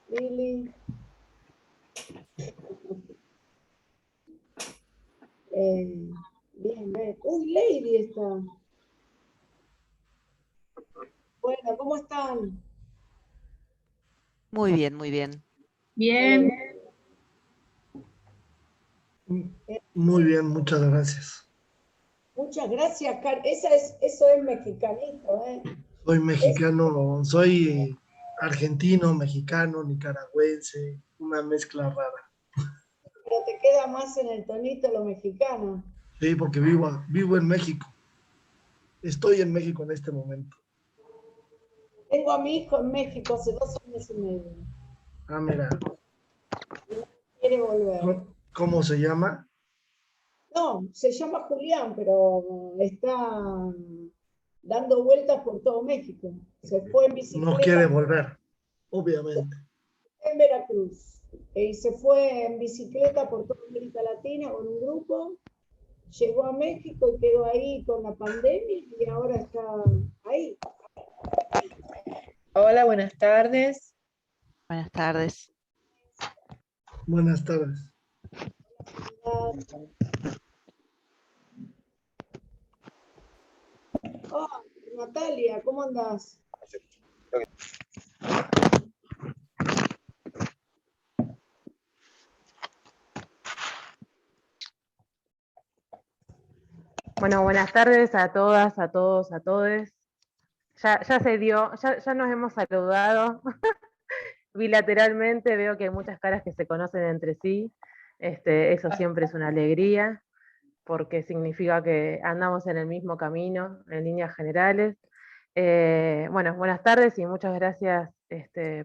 Lili. Bien, bien. Uy, Lady está. Bueno, ¿cómo están? Muy bien, muy bien. Eh, Bien, eh, Muy bien, muchas gracias. muchas gracias, eso es mexicanito, ¿eh? Soy Es- mexicano, soy argentino, mexicano, nicaragüense, una mezcla rara. pero te queda más en el tonito lo mexicano. Sí, porque vivo en México. Estoy en México en este momento. Tengo a mi hijo en México hace 2 años y medio. Ah, mira, Y no quiere volver. ¿cómo se llama? No, se llama Julián, pero está dando vueltas por todo México. Se fue en No quiere bicicleta volver, obviamente. en Veracruz y se fue en bicicleta por toda América Latina con un grupo. Llegó a México y quedó ahí con la pandemia y ahora está ahí. hola, buenas tardes. Buenas tardes. Buenas tardes. Ah, Natalia, ¿cómo andás? Bueno, buenas tardes a todas, a todos, a todes. Ya se dio, ya nos hemos saludado bilateralmente, veo que hay muchas caras que se conocen entre sí. Eso siempre es una alegría, porque significa que andamos en el mismo camino, en líneas generales. Bueno, buenas tardes y muchas gracias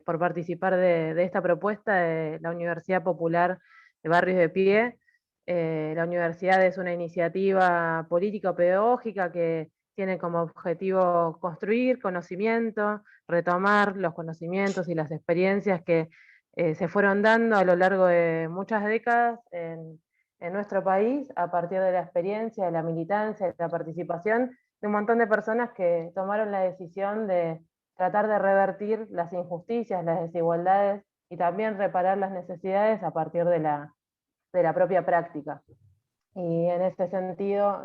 por participar de esta propuesta de la Universidad Popular de Barrios de Pie. La universidad es una iniciativa político-pedagógica que tiene como objetivo construir conocimiento, retomar los conocimientos y las experiencias que se fueron dando a lo largo de muchas décadas en nuestro país a partir de la experiencia, de la militancia, de la participación de un montón de personas que tomaron la decisión de tratar de revertir las injusticias, las desigualdades y también reparar las necesidades a partir de la propia práctica. Y en este sentido,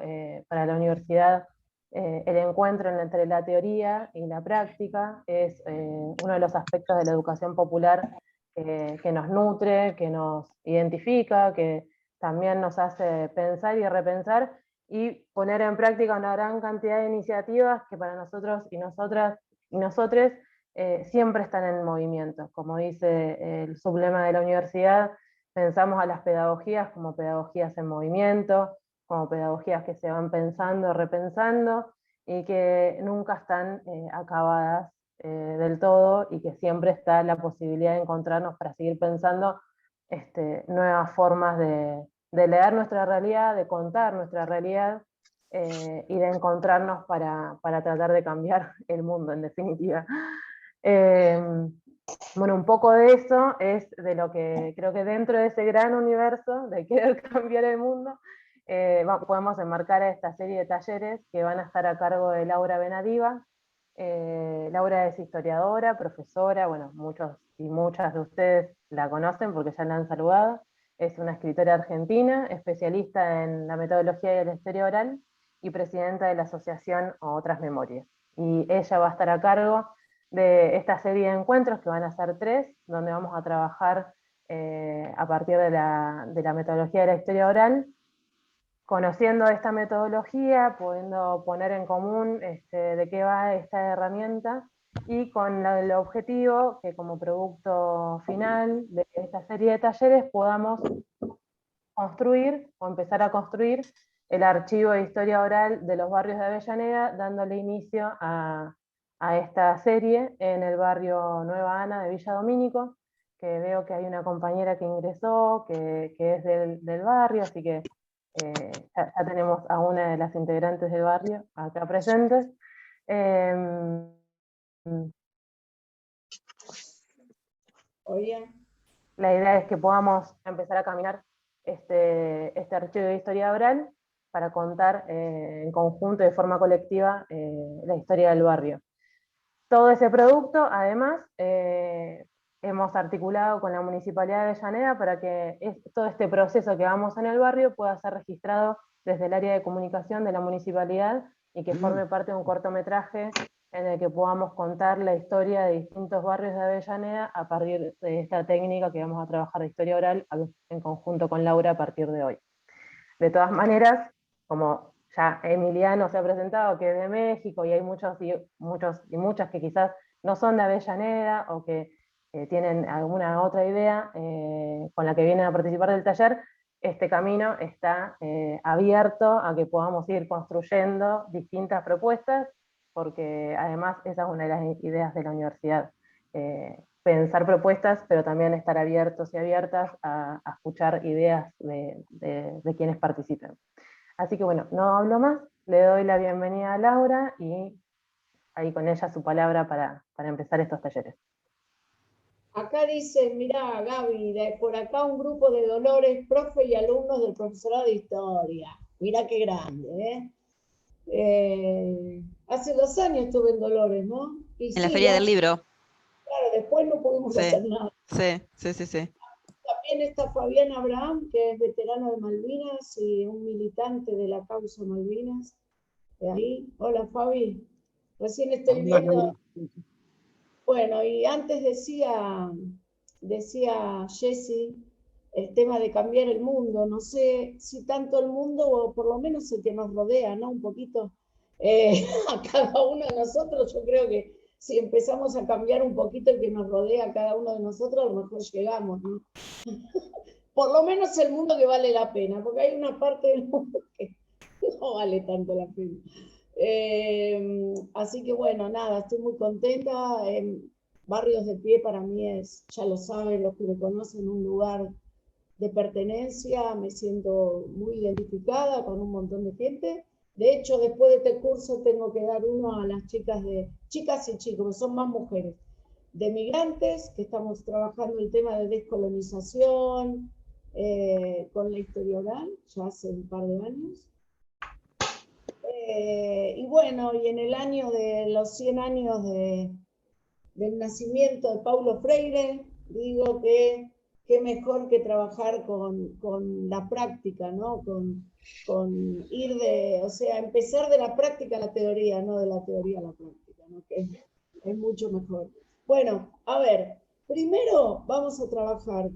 para la universidad, el encuentro entre la teoría y la práctica es uno de los aspectos de la educación popular que nos nutre, que nos identifica, que también nos hace pensar y repensar y poner en práctica una gran cantidad de iniciativas que para nosotros y nosotras y nosotres siempre están en movimiento. Como dice el sublema de la universidad, pensamos a las pedagogías como pedagogías en movimiento, como pedagogías que se van pensando, repensando, y que nunca están acabadas del todo, y que siempre está la posibilidad de encontrarnos para seguir pensando nuevas formas de leer nuestra realidad, de contar nuestra realidad, y de encontrarnos para tratar de cambiar el mundo, en definitiva. Bueno, un poco de eso es de lo que creo que dentro de ese gran universo de querer cambiar el mundo, podemos enmarcar a esta serie de talleres que van a estar a cargo de Laura Benadiva. Laura es historiadora, profesora, bueno, muchos y muchas de ustedes la conocen porque ya la han saludado. Es una escritora argentina, especialista en la metodología y la historia oral y presidenta de la asociación Otras Memorias. Y ella va a estar a cargo de esta serie de encuentros, que van a ser 3, donde vamos a trabajar a partir de la metodología de la historia oral, conociendo esta metodología, pudiendo poner en común de qué va esta herramienta, y con el objetivo que como producto final de esta serie de talleres podamos construir o empezar a construir el archivo de historia oral de los barrios de Avellaneda, dándole inicio a esta serie en el barrio Nueva Ana de Villa Domínico, que veo que hay una compañera que ingresó, que es del barrio, así que ya tenemos a una de las integrantes del barrio acá presentes. Eh, Oye, La idea es que podamos empezar a caminar este archivo de historia oral para contar en conjunto, de forma colectiva, la historia del barrio. Todo ese producto, además, hemos articulado con la Municipalidad de Avellaneda para que todo este proceso que vamos en el barrio pueda ser registrado desde el área de comunicación de la Municipalidad y que forme parte de un cortometraje en el que podamos contar la historia de distintos barrios de Avellaneda a partir de esta técnica que vamos a trabajar de historia oral en conjunto con Laura a partir de hoy. De todas maneras, como ya Emiliano se ha presentado, que es de México, y hay muchos y muchas que quizás no son de Avellaneda, o que tienen alguna otra idea con la que vienen a participar del taller, este camino está abierto a que podamos ir construyendo distintas propuestas, porque además esa es una de las ideas de la universidad, pensar propuestas, pero también estar abiertos y abiertas a escuchar ideas de quienes participen. Así que bueno, no hablo más, le doy la bienvenida a Laura y ahí con ella su palabra para empezar estos talleres. Acá dice, mirá, Gaby, por acá un grupo de Dolores, profe y alumnos del profesorado de historia. Mirá qué grande, ¿eh? Hace 2 años estuve en Dolores, ¿no? Y En la Feria del Libro. Claro, después no pudimos hacer nada. Sí. También está Fabián Abraham, que es veterano de Malvinas y un militante de la causa Malvinas. De ahí. Hola, Fabi. Recién estoy viendo. Bueno, y antes decía Jessy el tema de cambiar el mundo. No sé si tanto el mundo o por lo menos el que nos rodea, ¿no? Un poquito a cada uno de nosotros. Yo creo que si empezamos a cambiar un poquito el que nos rodea a cada uno de nosotros, a lo mejor llegamos, ¿no? Por lo menos el mundo que vale la pena, porque hay una parte del mundo que no vale tanto la pena. Así que bueno, nada, estoy muy contenta. Barrios de Pie para mí es, ya lo saben los que me conocen, un lugar de pertenencia. Me siento muy identificada con un montón de gente. De hecho, después de este curso tengo que dar uno a las chicas y chicos, que son más mujeres, de migrantes, que estamos trabajando el tema de descolonización con la historia oral, ya hace un par de años. Y bueno, y en el año de los 100 años del nacimiento de Paulo Freire, digo que qué mejor que trabajar con la práctica, ¿no? Con ir o sea, empezar de la práctica a la teoría, no de la teoría a la práctica, ¿no? Que es mucho mejor. Bueno, a ver, primero vamos a trabajar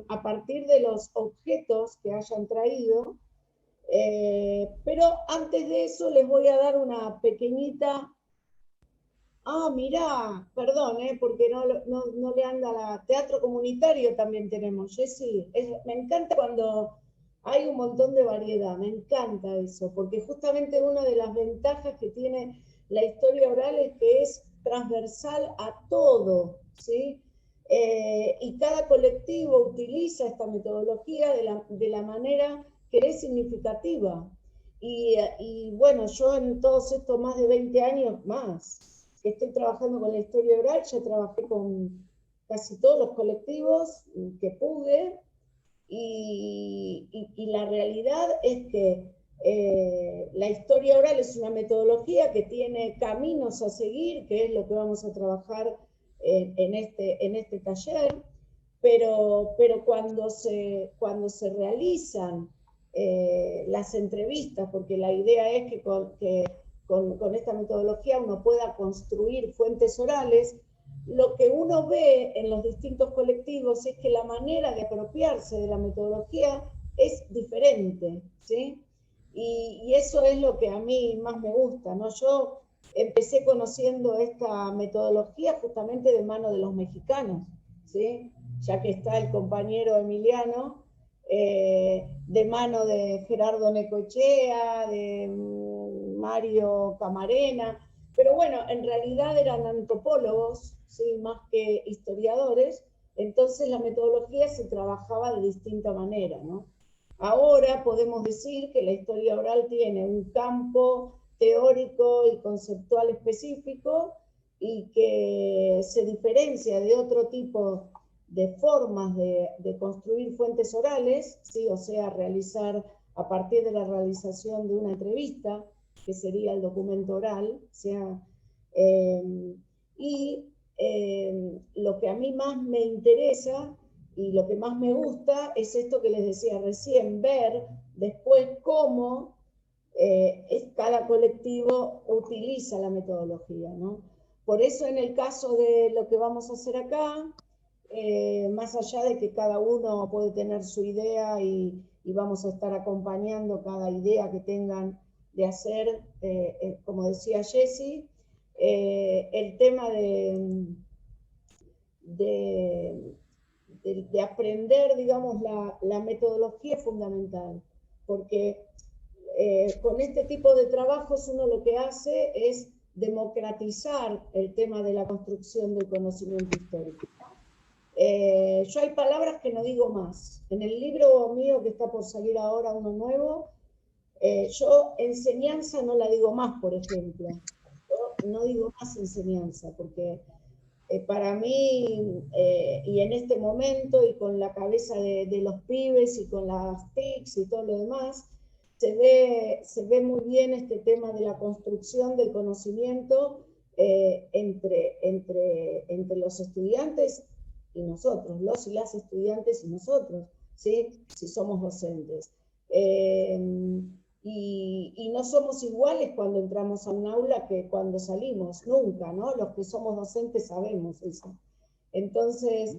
a partir de los objetos que hayan traído. Pero antes de eso les voy a dar una pequeñita... mirá, perdón, porque no le anda la... Teatro comunitario también tenemos, Jessy. Me encanta cuando hay un montón de variedad, me encanta eso, porque justamente una de las ventajas que tiene la historia oral es que es transversal a todo, ¿sí? Y cada colectivo utiliza esta metodología de la manera que es significativa. Y bueno, yo en todos estos más de 20 años más que estoy trabajando con la historia oral, ya trabajé con casi todos los colectivos que pude, y la realidad es que la historia oral es una metodología que tiene caminos a seguir, que es lo que vamos a trabajar en este taller, pero cuando se realizan las entrevistas, porque la idea es que con esta metodología uno pueda construir fuentes orales, lo que uno ve en los distintos colectivos es que la manera de apropiarse de la metodología es diferente, ¿sí? Y eso es lo que a mí más me gusta, ¿no? Yo empecé conociendo esta metodología justamente de mano de los mexicanos, ¿sí? Ya que está el compañero Emiliano, de mano de Gerardo Necochea, de Mario Camarena, pero bueno, en realidad eran antropólogos, ¿sí? Más que historiadores, entonces la metodología se trabajaba de distinta manera, ¿no? Ahora podemos decir que la historia oral tiene un campo teórico y conceptual específico y que se diferencia de otro tipo de formas de construir fuentes orales, ¿sí? O sea, realizar a partir de la realización de una entrevista, que sería el documento oral, o sea, y lo que a mí más me interesa y lo que más me gusta es esto que les decía recién, ver después cómo cada colectivo utiliza la metodología, ¿no? Por eso en el caso de lo que vamos a hacer acá, más allá de que cada uno puede tener su idea y vamos a estar acompañando cada idea que tengan de hacer, como decía Jessie, el tema de aprender, digamos, la metodología es fundamental, porque con este tipo de trabajos uno lo que hace es democratizar el tema de la construcción del conocimiento histórico. Yo hay palabras que no digo más. En el libro mío que está por salir ahora, uno nuevo, yo enseñanza no la digo más, por ejemplo. Yo no digo más enseñanza, porque para mí, y en este momento, y con la cabeza de los pibes, y con las TICs y todo lo demás, se ve muy bien este tema de la construcción del conocimiento entre los estudiantes y nosotros, los y las estudiantes y nosotros, ¿sí? Si somos docentes. Y no somos iguales cuando entramos a un aula que cuando salimos, nunca, ¿no? Los que somos docentes sabemos eso. Entonces,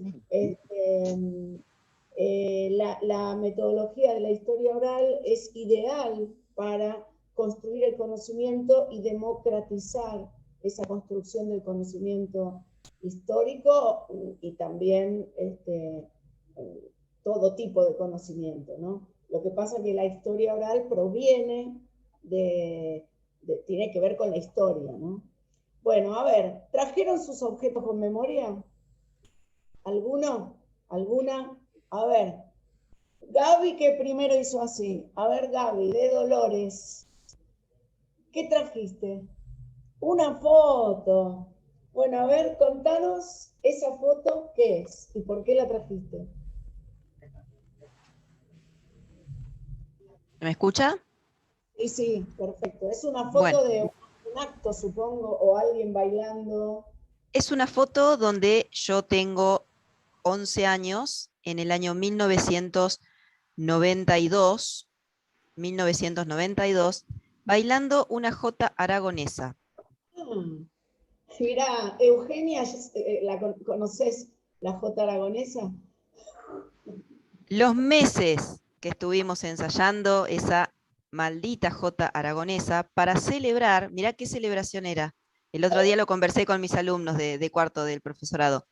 la metodología de la historia oral es ideal para construir el conocimiento y democratizar esa construcción del conocimiento histórico y también todo tipo de conocimiento, ¿no? Lo que pasa es que la historia oral proviene tiene que ver con la historia, ¿no? Bueno, a ver, ¿trajeron sus objetos con memoria? ¿Alguno? ¿Alguna? A ver, Gaby que primero hizo así. A ver, Gaby, de Dolores. ¿Qué trajiste? Una foto. Bueno, a ver, contanos esa foto, ¿qué es? ¿Y por qué la trajiste? ¿Me escucha? Sí, sí, perfecto. Es una foto Bueno, de un acto, supongo, o alguien bailando. es una foto donde yo tengo 11 años, en el año 1992, bailando una jota aragonesa. Mirá, Eugenia, ¿conoces la jota aragonesa? Los meses que estuvimos ensayando esa maldita jota aragonesa para celebrar, mirá qué celebración era. El otro día lo conversé con mis alumnos de cuarto del profesorado.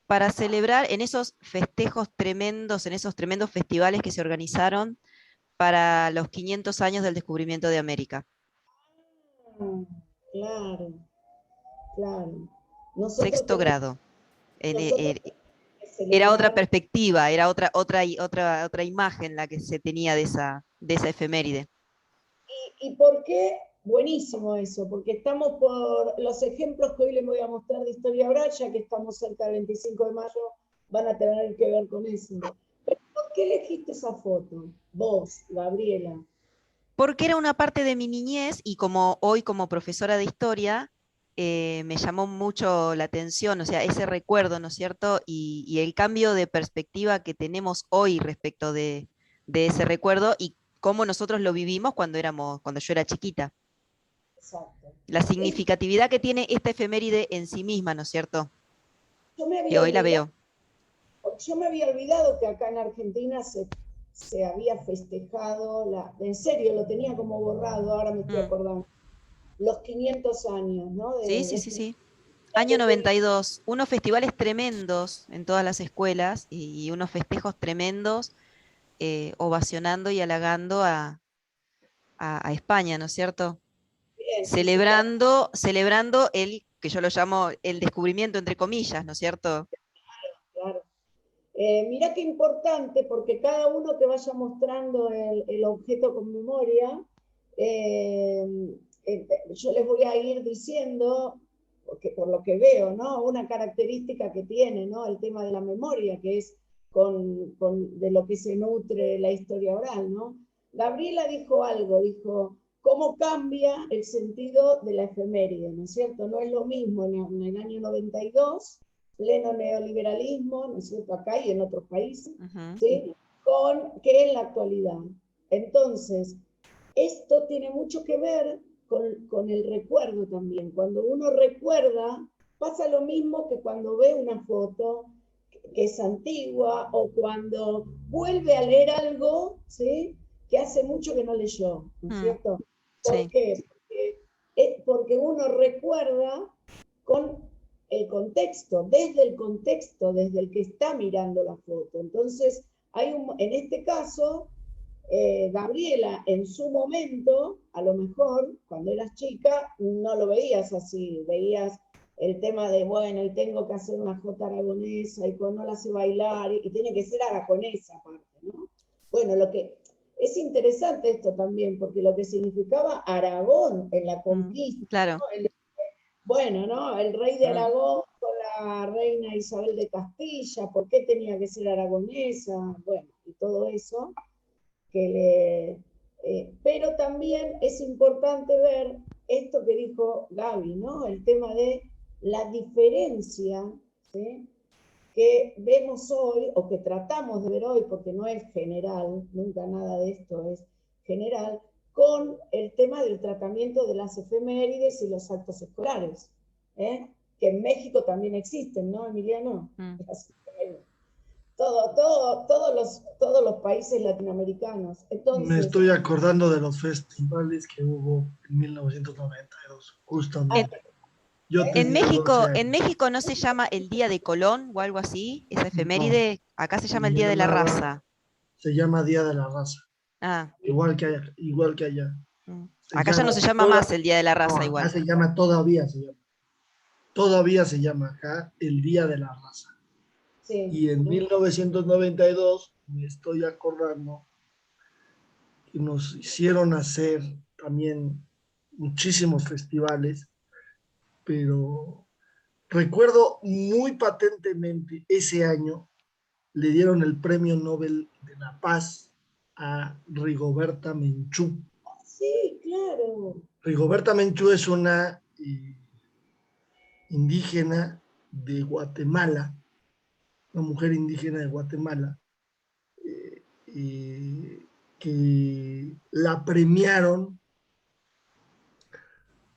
Para celebrar en esos festejos tremendos, en esos tremendos festivales que se organizaron para los 500 años del descubrimiento de América. Claro, claro. Nosotros Sexto tenemos, grado. nosotros tenemos que Era otra celebrar. perspectiva, era otra imagen la que se tenía de esa efeméride. ¿Y por qué? Buenísimo eso, porque estamos por los ejemplos que hoy les voy a mostrar de historia oral, ya que estamos cerca del 25 de mayo, van a tener que ver con eso. Pero ¿por qué elegiste esa foto? Vos, Gabriela. Porque era una parte de mi niñez y como hoy como profesora de historia me llamó mucho la atención, o sea, ese recuerdo, ¿no es cierto? Y el cambio de perspectiva que tenemos hoy respecto de ese recuerdo y cómo nosotros lo vivimos cuando yo era chiquita. Exacto. La significatividad que tiene esta efeméride en sí misma, ¿no es cierto? Yo me Que había hoy la olvidado, veo. yo me había olvidado que acá en Argentina se había festejado, en serio, lo tenía como borrado, ahora me estoy acordando, los 500 años, ¿no? Sí. Año 92, unos festivales tremendos en todas las escuelas y unos festejos tremendos, ovacionando y halagando a España, ¿no es cierto? Bien, sí, Celebrando el, que yo lo llamo el descubrimiento, entre comillas, ¿no es cierto? claro. Mirá qué importante, porque cada uno que vaya mostrando el objeto con memoria, eh, yo les voy a ir diciendo, porque por lo que veo, ¿no? Una característica que tiene, ¿no? El tema de la memoria, que es de lo que se nutre la historia oral, ¿no? Gabriela dijo algo, dijo, cómo cambia el sentido de la efeméride, ¿no es cierto? No es lo mismo en el año 92, pleno neoliberalismo, ¿no es cierto?, acá y en otros países, ¿sí?, que en la actualidad. Entonces, esto tiene mucho que ver con el recuerdo también. Cuando uno recuerda, pasa lo mismo que cuando ve una foto que es antigua o cuando vuelve a leer algo, ¿sí?, que hace mucho que no leyó, ¿no es cierto? ¿Por Sí. qué? Porque uno recuerda con el contexto, desde el que está mirando la foto. Entonces, en este caso, Gabriela, en su momento, a lo mejor, cuando eras chica, no lo veías así, veías el tema de, bueno, y tengo que hacer una jota aragonesa, y cuando la hace bailar, y tiene que ser aragonesa aparte, ¿no? Bueno, es interesante esto también, porque lo que significaba Aragón en la conquista, claro. ¿no? Bueno, ¿no? El rey de Aragón con la reina Isabel de Castilla, ¿por qué tenía que ser aragonesa? Bueno, y todo eso. Pero también es importante ver esto que dijo Gaby, ¿no? El tema de la diferencia, ¿sí?, que vemos hoy, o que tratamos de ver hoy, porque no es general, nunca nada de esto es general, con el tema del tratamiento de las efemérides y los actos escolares, ¿eh?, que en México también existen, ¿no, Emiliano? Todos los países latinoamericanos. Entonces, me estoy acordando de los festivales que hubo en 1992, justamente. Yo En tenía 12 en años. México no se llama el Día de Colón o algo así, esa No, efeméride, acá se se llama el Día de la llamaba, Raza. se llama Día de la Raza, Ah, igual que allá. Se acá ya no se llama llama más el Día de la no, Raza acá igual. se llama, todavía se llama acá el Día de la Raza. sí. Y en 1992 me estoy acordando que nos hicieron hacer también muchísimos festivales, pero recuerdo muy patentemente ese año le dieron el Premio Nobel de la Paz a Rigoberta Menchú. Sí, claro. Rigoberta Menchú es una indígena de Guatemala, una mujer indígena de Guatemala, que la premiaron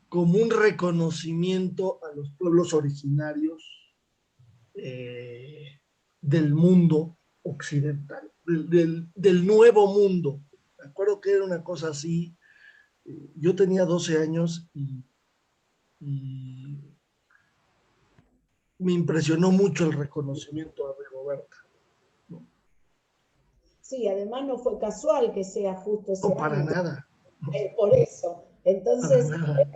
como un reconocimiento a los pueblos originarios del mundo occidental, del nuevo mundo. Me acuerdo que era una cosa así. Yo tenía 12 años y me impresionó mucho el reconocimiento a Rigoberta. ¿No? Sí, además no fue casual que sea justo ese No, para año. nada. Por eso. Para Entonces, nada. ven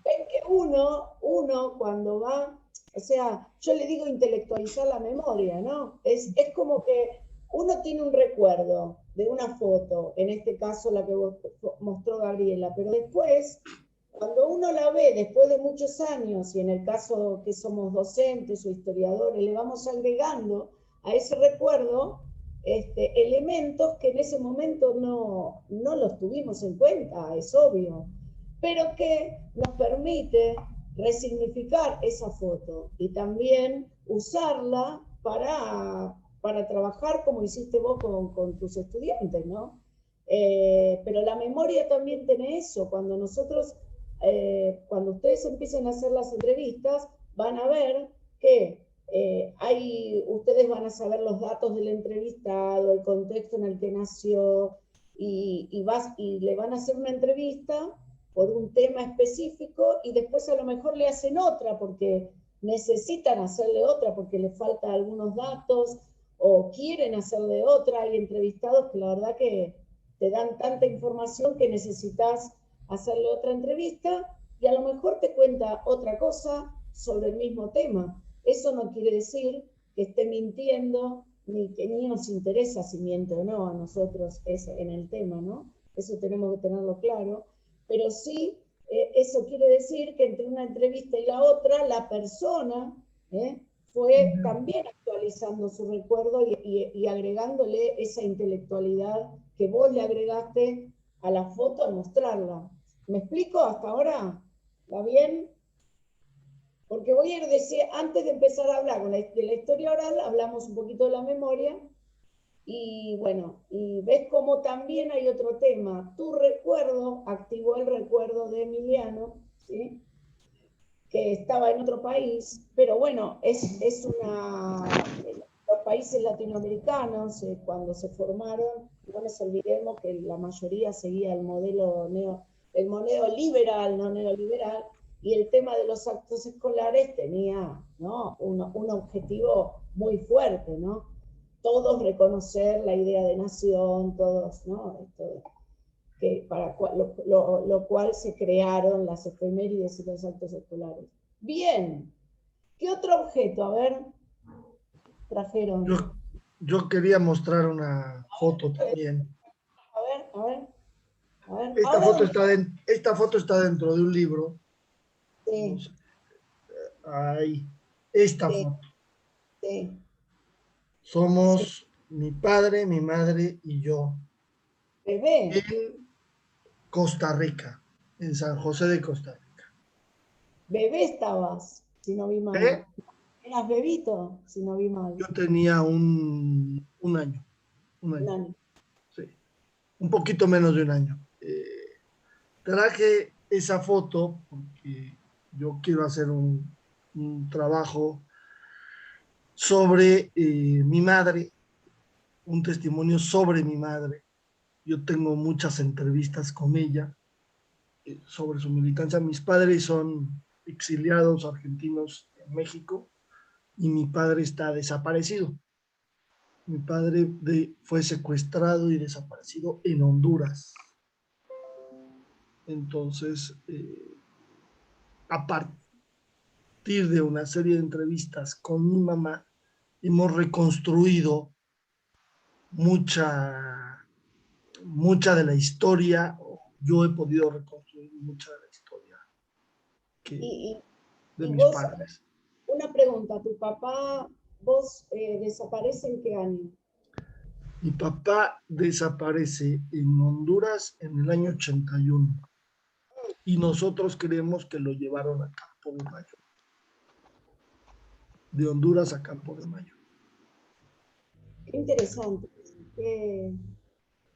que uno cuando va, o sea, yo le digo intelectualizar la memoria, ¿no? Es como que uno tiene un recuerdo de una foto, en este caso la que mostró Gabriela, pero después, cuando uno la ve después de muchos años, y en el caso que somos docentes o historiadores, le vamos agregando a ese recuerdo elementos que en ese momento no los tuvimos en cuenta, es obvio, pero que nos permite resignificar esa foto y también usarla para trabajar como hiciste vos con tus estudiantes, ¿no? Pero la memoria también tiene eso. Cuando ustedes empiecen a hacer las entrevistas, van a ver que ustedes van a saber los datos del entrevistado, el contexto en el que nació, y le van a hacer una entrevista por un tema específico y después a lo mejor le hacen otra porque necesitan hacerle otra porque le faltan algunos datos o quieren hacerle otra. Hay entrevistados que la verdad que te dan tanta información que necesitas hacerle otra entrevista y a lo mejor te cuenta otra cosa sobre el mismo tema. Eso no quiere decir que esté mintiendo, ni nos interesa si miente o no a nosotros en el tema, ¿no? Eso tenemos que tenerlo claro. Pero sí, eso quiere decir que entre una entrevista y la otra, la persona fue también actualizando su recuerdo y agregándole esa intelectualidad que vos le agregaste a la foto al mostrarla. ¿Me explico hasta ahora? ¿Va bien? Porque voy a ir, antes de empezar a hablar de la historia oral, hablamos un poquito de la memoria. Y bueno, y ves cómo también hay otro tema. Tu recuerdo activó el recuerdo de Emiliano, ¿sí? Que estaba en otro país, pero bueno, es una... Los países latinoamericanos, cuando se formaron, no nos olvidemos que la mayoría seguía el modelo liberal, no neoliberal, y el tema de los actos escolares tenía, ¿no?, un objetivo muy fuerte, ¿no? Todos reconocer la idea de nación, todos, ¿no? Que lo cual se crearon las efemérides y los actos escolares. Bien, ¿qué otro objeto? A ver, trajeron. Yo quería mostrar una foto también. A ver, a ver. A ver. Esta foto está dentro de un libro. Sí. No sé. Ahí. Esta Sí. foto. Sí. Somos mi padre, mi madre y yo. Bebé. En Costa Rica, en San José de Costa Rica. Bebé estabas, si no vi mal. ¿Eh? Eras bebito, si no vi mal. Yo tenía un año. Un año. Sí. Un poquito menos de un año. Traje esa foto porque yo quiero hacer un trabajo sobre mi madre, un testimonio sobre mi madre. Yo tengo muchas entrevistas con ella sobre su militancia. Mis padres son exiliados argentinos en México y mi padre está desaparecido. Mi padre fue secuestrado y desaparecido en Honduras. Entonces, a partir de una serie de entrevistas con mi mamá, hemos reconstruido mucha de la historia. Yo he podido reconstruir mucha de la historia de y mis vos, padres. una pregunta, ¿tu papá, vos desaparece en qué año? Mi papá desaparece en Honduras en el año 81 y nosotros creemos que lo llevaron a Campo de Mayo. De Honduras a Campo de Mayo. Qué interesante.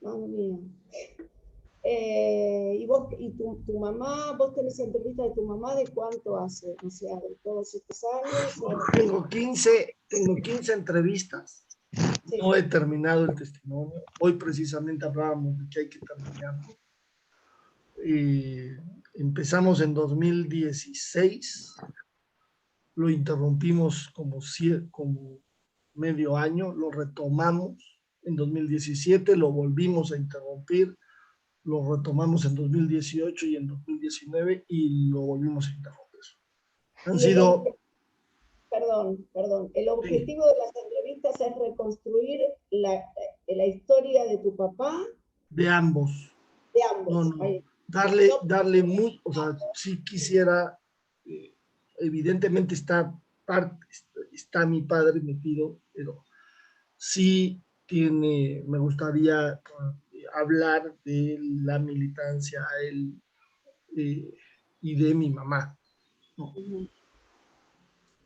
Madre mía. Y tu mamá, vos tenés entrevista de tu mamá de cuánto hace, o sea, de todos estos años. Tengo 15 entrevistas. Sí. No he terminado el testimonio. Hoy precisamente hablábamos de que hay que terminarlo. Empezamos en 2016. Lo interrumpimos como medio año. Lo retomamos en 2017. Lo volvimos a interrumpir. Lo retomamos en 2018 y en 2019 y lo volvimos a interrumpir. Han sido... Perdón, el Sí, objetivo de las entrevistas es reconstruir la historia de tu papá, de ambos. de ambos. No. Darle o sea, si quisiera, evidentemente está mi padre metido, pero sí me gustaría hablar de la militancia y de mi mamá, ¿no?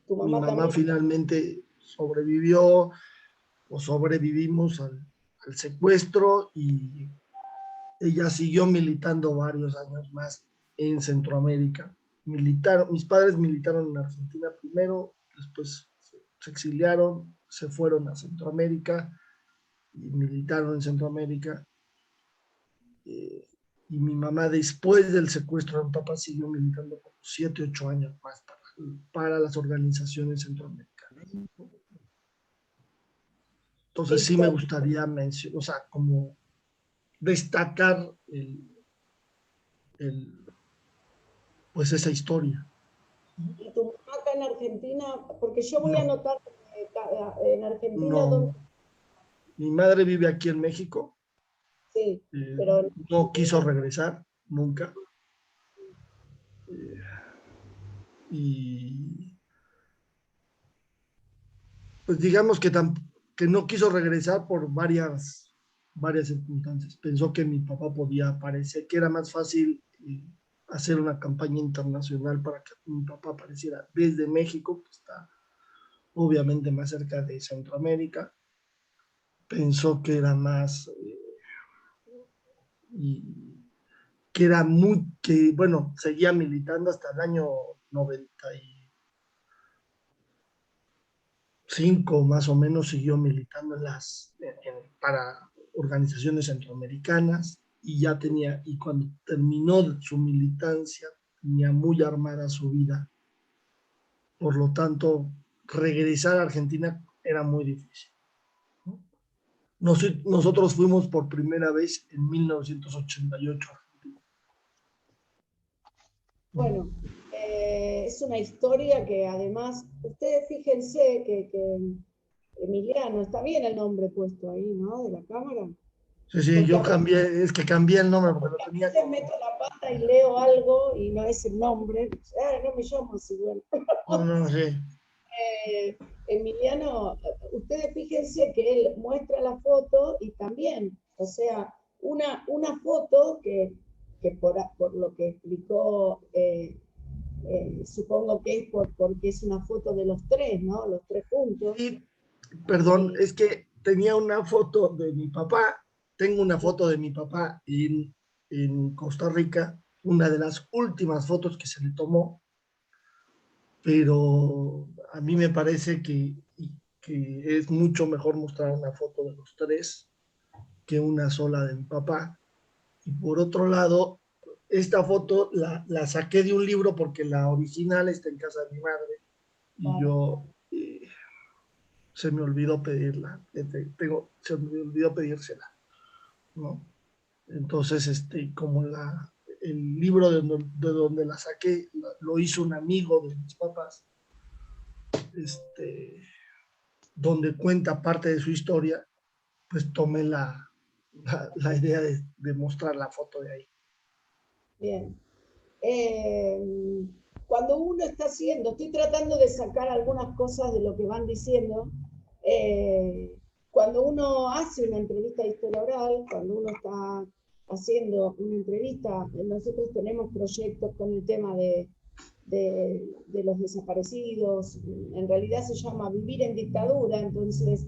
Tu Mi mamá mamá también. finalmente sobrevivió o sobrevivimos al secuestro y ella siguió militando varios años más en Centroamérica. Mis padres militaron en Argentina primero, después se exiliaron, se fueron a Centroamérica y militaron en Centroamérica. Y mi mamá, después del secuestro de mi papá, siguió militando como 7, 8 años más para las organizaciones centroamericanas. Entonces sí me gustaría mencionar, o sea, como destacar pues esa historia. Y tu mamá acá en Argentina, porque yo voy a No, anotar en Argentina donde... no. Mi madre vive aquí en México. Sí, pero en No quiso Argentina... regresar nunca. Y pues digamos que no quiso regresar por varias varias circunstancias. Pensó que mi papá podía aparecer, que era más fácil hacer una campaña internacional para que mi papá apareciera desde México, que está obviamente más cerca de Centroamérica. Pensó que era más, y que era muy, que bueno, seguía militando hasta el año 95, más o menos, siguió militando para organizaciones centroamericanas, y ya tenía, y cuando terminó su militancia, tenía muy armada su vida. Por lo tanto, regresar a Argentina era muy difícil. Nosotros fuimos por primera vez en 1988. Bueno, es una historia que además, ustedes fíjense que Emiliano, está bien el nombre puesto ahí, ¿no? De la cámara. Sí, sí, Porque yo a veces, cambié, es que cambié el nombre porque lo a tenía veces como... meto la pata y leo algo y no es el nombre. No me llamo así, bueno. No, no, sí. Emiliano, ustedes fíjense que él muestra la foto y también, o sea, una foto que por lo que explicó, supongo que es porque es una foto de los tres, ¿no? Los tres juntos. Y, perdón, es que tenía una foto de mi papá, tengo una foto de mi papá en Costa Rica, una de las últimas fotos que se le tomó, pero a mí me parece que es mucho mejor mostrar una foto de los tres que una sola de mi papá. Y por otro lado, esta foto la saqué de un libro porque la original está en casa de mi madre y yo se me olvidó pedirla, se me olvidó pedírsela, ¿no? Entonces, como el libro de donde la saqué lo hizo un amigo de mis papás, donde cuenta parte de su historia, pues tomé la idea de mostrar la foto de ahí. Bien. Cuando uno está haciendo, estoy tratando de sacar algunas cosas de lo que van diciendo, cuando uno hace una entrevista de historia oral, cuando uno está haciendo una entrevista, nosotros tenemos proyectos con el tema de los desaparecidos, en realidad se llama Vivir en Dictadura, entonces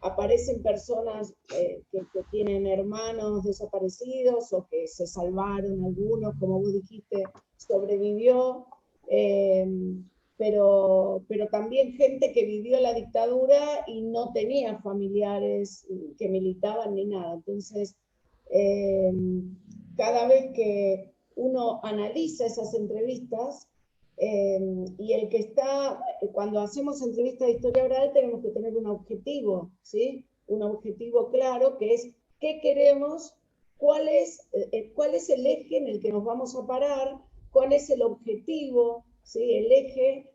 aparecen personas que tienen hermanos desaparecidos o que se salvaron algunos, como vos dijiste, sobrevivió, pero también gente que vivió la dictadura y no tenía familiares que militaban ni nada. Entonces, cada vez que uno analiza esas entrevistas, y el que está, cuando hacemos entrevistas de historia oral tenemos que tener un objetivo, ¿sí? Un objetivo claro que es qué queremos, cuál es el eje en el que nos vamos a parar, cuál es el objetivo, ¿sí? El eje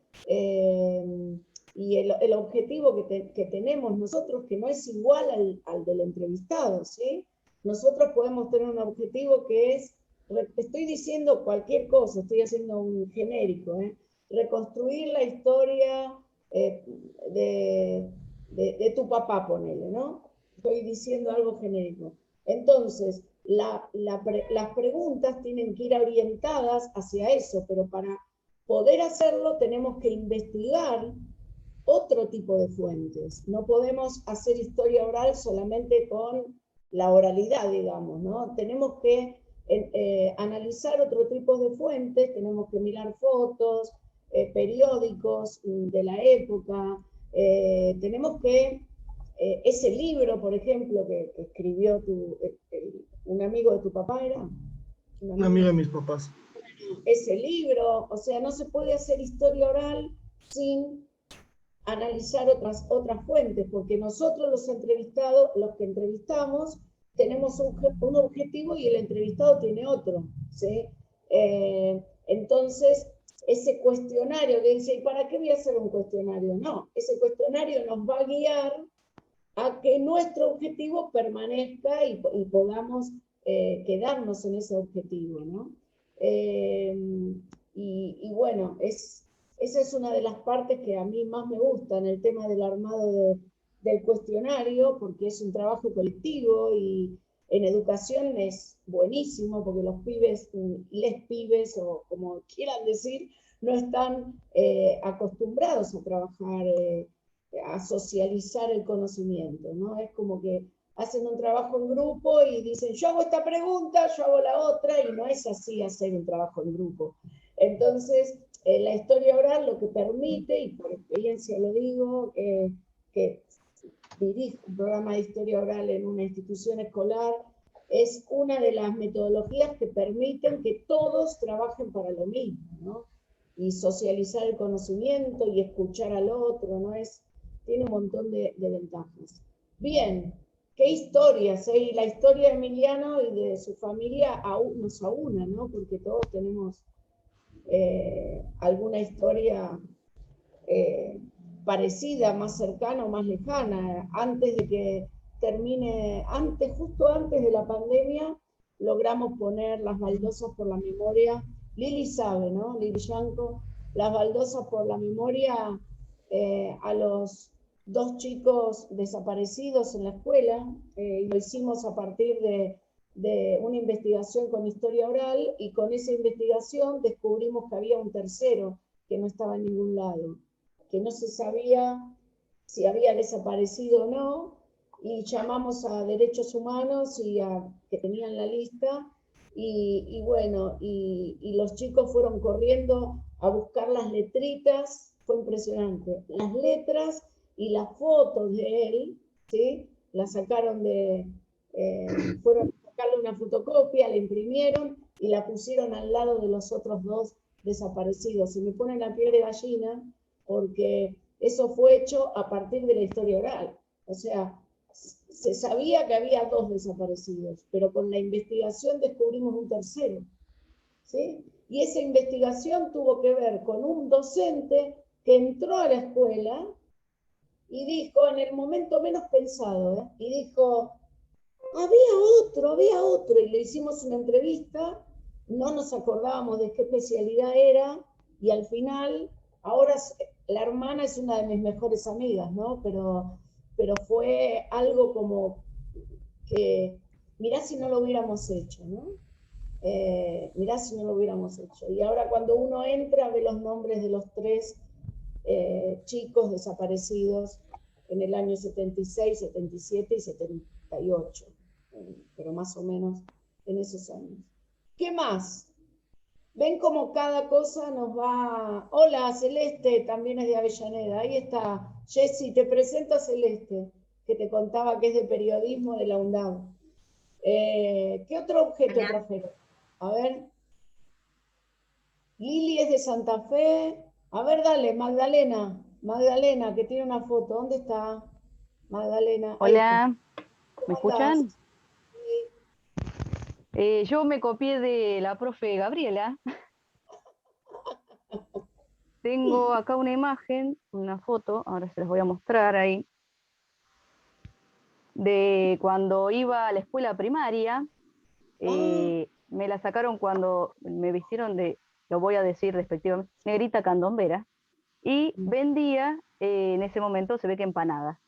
y el objetivo que tenemos nosotros, que no es igual al del entrevistado, ¿sí? Nosotros podemos tener un objetivo que es, estoy diciendo cualquier cosa, estoy haciendo un genérico, reconstruir la historia de tu papá, ponele, ¿no? Estoy diciendo algo genérico. Entonces, las preguntas tienen que ir orientadas hacia eso, pero para poder hacerlo tenemos que investigar otro tipo de fuentes. No podemos hacer historia oral solamente con la oralidad, digamos, ¿no? Tenemos que analizar otro tipo de fuentes, tenemos que mirar fotos, periódicos de la época, tenemos que, ese libro, por ejemplo, que escribió un amigo de tu papá, ¿era? Un amigo de mis papás. Ese libro, o sea, no se puede hacer historia oral sin analizar otras fuentes, porque nosotros los entrevistados, los que entrevistamos, tenemos un objetivo y el entrevistado tiene otro, ¿sí? Entonces, ese cuestionario que dice, ¿y para qué voy a hacer un cuestionario? No, ese cuestionario nos va a guiar a que nuestro objetivo permanezca y podamos quedarnos en ese objetivo, ¿no? Y bueno, esa es una de las partes que a mí más me gusta en el tema del armado del cuestionario, porque es un trabajo colectivo y en educación es buenísimo, porque los pibes, les pibes, o como quieran decir, no están acostumbrados a trabajar, a socializar el conocimiento, ¿no? Es como que hacen un trabajo en grupo y dicen, yo hago esta pregunta, yo hago la otra, y no es así hacer un trabajo en grupo. Entonces, la historia oral lo que permite, y por experiencia lo digo, que dirijo un programa de historia oral en una institución escolar, es una de las metodologías que permiten que todos trabajen para lo mismo, ¿no? Y socializar el conocimiento y escuchar al otro, ¿no? Tiene un montón de ventajas. Bien, qué historias, ¿eh? Y la historia de Emiliano y de su familia nos aúna, ¿no? Porque todos tenemos alguna historia parecida, más cercana o más lejana. Antes de que termine, justo antes de la pandemia, logramos poner las baldosas por la memoria. Lili sabe, ¿no? Lili Yanco, las baldosas por la memoria a los 2 chicos desaparecidos en la escuela. Lo hicimos a partir de una investigación con historia oral, y con esa investigación descubrimos que había un tercero que no estaba en ningún lado, que no se sabía si había desaparecido o no, y llamamos a Derechos Humanos que tenían la lista, y bueno, y los chicos fueron corriendo a buscar las letritas, fue impresionante, las letras y las fotos de él, ¿sí? Las sacaron fueron a sacarle una fotocopia, la imprimieron y la pusieron al lado de los otros 2 desaparecidos. Se me pone la piel de gallina, porque eso fue hecho a partir de la historia oral. O sea, se sabía que había 2 desaparecidos, pero con la investigación descubrimos un tercero, ¿sí? Y esa investigación tuvo que ver con un docente que entró a la escuela y dijo, en el momento menos pensado, y dijo, había otro, y le hicimos una entrevista, no nos acordábamos de qué especialidad era, y al final, ahora la hermana es una de mis mejores amigas, ¿no? Pero fue algo como que, mirá si no lo hubiéramos hecho, ¿no? Mirá si no lo hubiéramos hecho. Y ahora cuando uno entra, ve los nombres de los 3 chicos desaparecidos en el año 76, 77 y 78, pero más o menos en esos años. ¿Qué más? Ven cómo cada cosa nos va... Hola, Celeste, también es de Avellaneda. Ahí está. Jessy, te presento a Celeste, que te contaba que es de periodismo de la UNDAV. ¿Qué otro objeto trajeron? A ver. Lili es de Santa Fe. A ver, dale, Magdalena. Magdalena, que tiene una foto. ¿Dónde está? Magdalena. Ahí está. Hola, ¿me ¿Cómo andás? escuchan? Yo me copié de la profe Gabriela. Tengo acá una imagen, una foto, ahora se las voy a mostrar ahí, de cuando iba a la escuela primaria. Me la sacaron cuando me vistieron de, lo voy a decir despectivamente, negrita candombera, y vendía, en ese momento se ve que empanadas,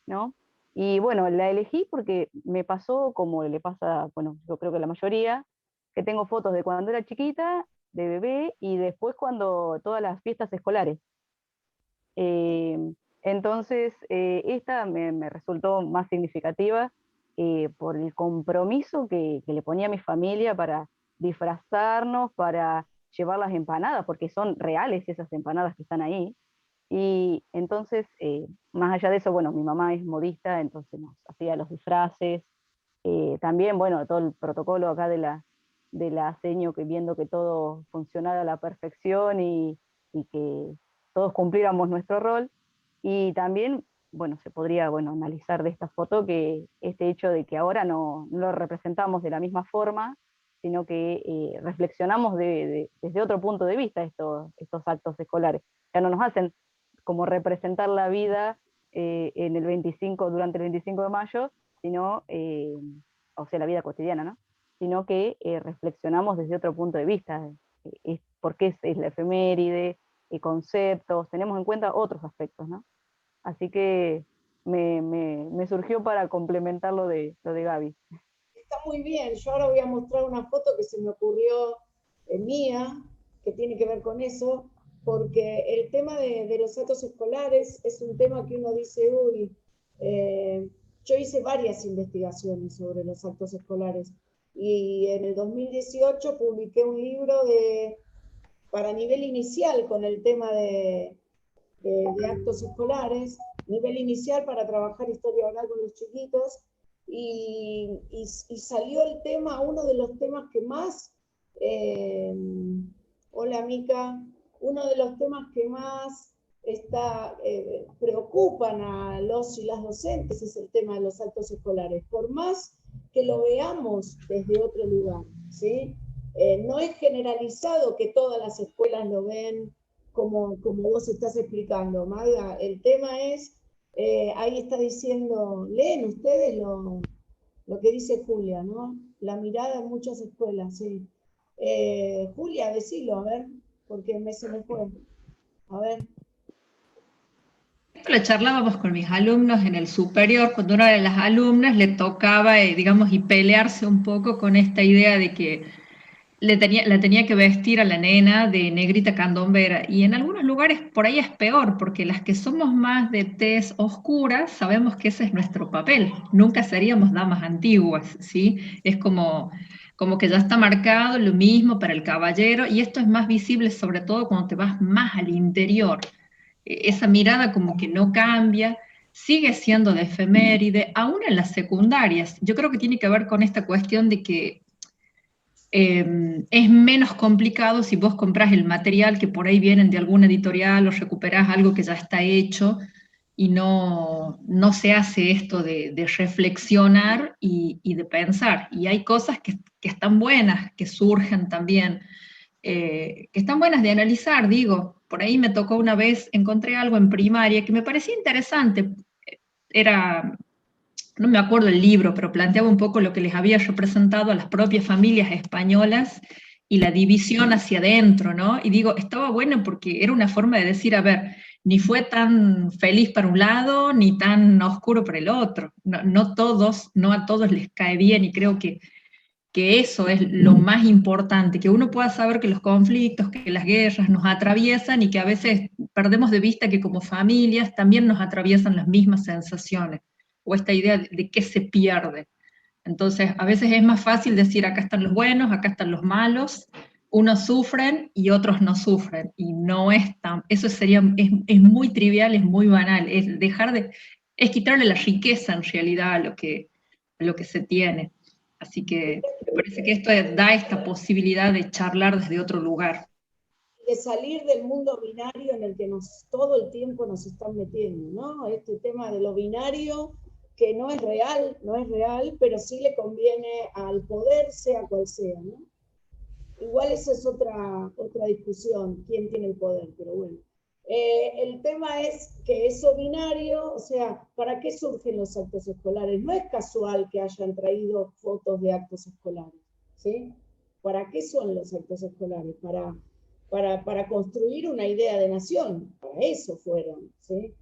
¿no? Y bueno, la elegí porque me pasó como le pasa, bueno, yo creo que la mayoría, que tengo fotos de cuando era chiquita, de bebé, y después cuando todas las fiestas escolares. Eh, entonces, esta me resultó más significativa por el compromiso que le ponía a mi familia para disfrazarnos, para llevar las empanadas, porque son reales esas empanadas que están ahí. Y entonces, más allá de eso, bueno, mi mamá es modista, entonces nos hacía los disfraces. También, bueno, todo el protocolo acá de la seño, que viendo que todo funcionara a la perfección y que todos cumpliéramos nuestro rol. Y también, bueno, se podría, bueno, analizar de esta foto que este hecho de que ahora no lo representamos de la misma forma, sino que reflexionamos desde otro punto de vista estos actos escolares. Ya no nos hacen como representar la vida en el 25, durante el 25 de mayo, sino, o sea, la vida cotidiana, ¿no? Sino que reflexionamos desde otro punto de vista, por qué es la efeméride, conceptos, tenemos en cuenta otros aspectos, ¿no? Así que me surgió para complementar lo de Gaby. Está muy bien. Yo ahora voy a mostrar una foto que se me ocurrió mía, que tiene que ver con eso, porque el tema de los actos escolares es un tema que uno dice, uy, yo hice varias investigaciones sobre los actos escolares y en el 2018 publiqué un libro para nivel inicial con el tema de actos escolares, nivel inicial para trabajar historia oral con los chiquitos, y salió el tema, uno de los temas que más, hola Mica, uno de los temas que más preocupan a los y las docentes es el tema de los actos escolares, por más que lo veamos desde otro lugar, ¿sí? No es generalizado que todas las escuelas lo ven como vos estás explicando, Magda. El tema es, ahí está diciendo, leen ustedes lo que dice Julia, ¿no? La mirada en muchas escuelas, sí. Julia, decilo, a ver, porque se me fue. A ver. Lo charlábamos con mis alumnos en el superior, cuando una de las alumnas le tocaba, digamos, y pelearse un poco con esta idea de que la tenía que vestir a la nena de negrita candombera. Y en algunos lugares por ahí es peor, porque las que somos más de tez oscura sabemos que ese es nuestro papel. Nunca seríamos damas antiguas, ¿sí? Es como que ya está marcado lo mismo para el caballero, y esto es más visible sobre todo cuando te vas más al interior. Esa mirada como que no cambia, sigue siendo de efeméride, aún en las secundarias. Yo creo que tiene que ver con esta cuestión de que es menos complicado si vos comprás el material que por ahí vienen de alguna editorial o recuperás algo que ya está hecho y no se hace esto de reflexionar y de pensar. Y hay cosas que están buenas, que surgen también, que están buenas de analizar, digo. Por ahí me tocó una vez, encontré algo en primaria que me parecía interesante. Era, no me acuerdo el libro, pero planteaba un poco lo que les había representado a las propias familias españolas y la división hacia adentro, ¿no? Y digo, estaba bueno porque era una forma de decir, a ver, ni fue tan feliz para un lado, ni tan oscuro para el otro. No a todos les cae bien, y creo que eso es lo más importante, que uno pueda saber que los conflictos, que las guerras nos atraviesan y que a veces perdemos de vista que como familias también nos atraviesan las mismas sensaciones, o esta idea de que se pierde. Entonces, a veces es más fácil decir, acá están los buenos, acá están los malos, unos sufren y otros no sufren, y no es tan, eso sería, es muy trivial, es muy banal, es quitarle la riqueza en realidad a lo que se tiene. Así que me parece que esto da esta posibilidad de charlar desde otro lugar. De salir del mundo binario en el que todo el tiempo nos están metiendo, ¿no? Este tema de lo binario, que no es real, pero sí le conviene al poder, sea cual sea, ¿no? Igual esa es otra discusión, quién tiene el poder, pero bueno. El tema es que eso binario, o sea, ¿para qué surgen los actos escolares? No es casual que hayan traído fotos de actos escolares, ¿sí? ¿Para qué son los actos escolares? Para construir una idea de nación, para eso fueron, ¿sí?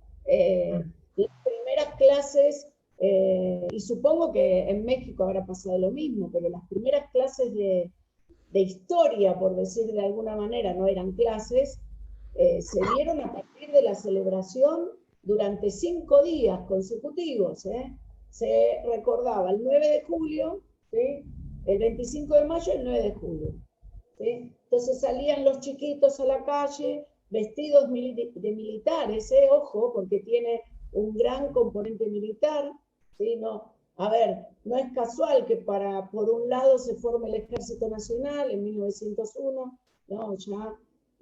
Las primeras clases, y supongo que en México habrá pasado lo mismo, pero las primeras clases de historia, por decir de alguna manera, no eran clases, se dieron a partir de la celebración durante 5 días consecutivos. Se recordaba el 9 de julio, ¿sí? El 25 de mayo y el 9 de julio. ¿Sí? Entonces salían los chiquitos a la calle vestidos de militares, ojo, porque tiene un gran componente militar, ¿sí? No, a ver, no es casual que por un lado se forme el Ejército Nacional en 1901, ¿no? Ya,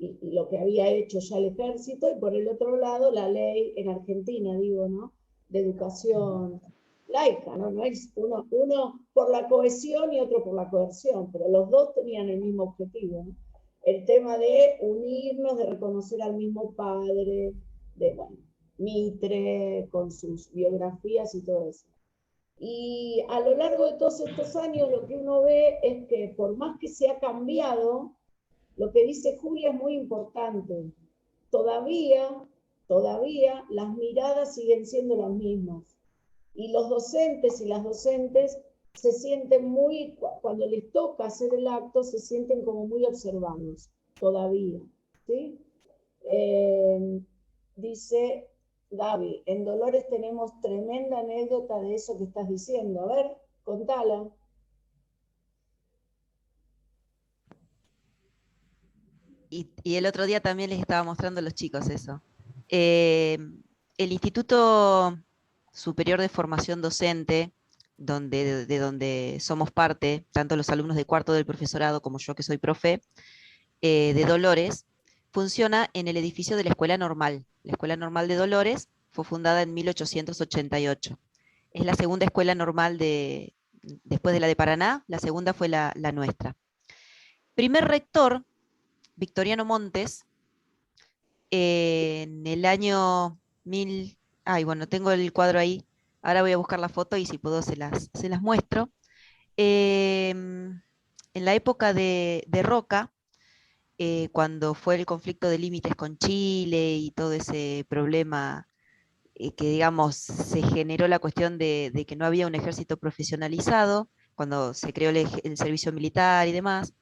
y lo que había hecho ya el ejército, y por el otro lado la ley en Argentina, digo, ¿no? De educación laica, ¿no? No es uno por la cohesión y otro por la coerción, pero los dos tenían el mismo objetivo, ¿no? El tema de unirnos, de reconocer al mismo padre, de, bueno, Mitre, con sus biografías y todo eso. Y a lo largo de todos estos años lo que uno ve es que por más que se ha cambiado, lo que dice Julia es muy importante. Todavía todavía las miradas siguen siendo las mismas. Y los docentes y las docentes se sienten muy, cuando les toca hacer el acto, se sienten como muy observados, todavía. ¿Sí? Dice Gaby, en Dolores tenemos tremenda anécdota de eso que estás diciendo. A ver, contala. Y el otro día también les estaba mostrando a los chicos eso. El Instituto Superior de Formación Docente, de donde somos parte, tanto los alumnos de cuarto del profesorado como yo que soy profe, de Dolores, funciona en el edificio de la Escuela Normal. La Escuela Normal de Dolores fue fundada en 1888. Es la segunda escuela normal después de la de Paraná, la segunda fue la nuestra. Primer rector, Victoriano Montes, en el año 1000, bueno, tengo el cuadro ahí, ahora voy a buscar la foto y si puedo se las muestro. En la época de Roca, cuando fue el conflicto de límites con Chile y todo ese problema que, digamos, se generó la cuestión de que no había un ejército profesionalizado, cuando se creó el servicio militar y demás,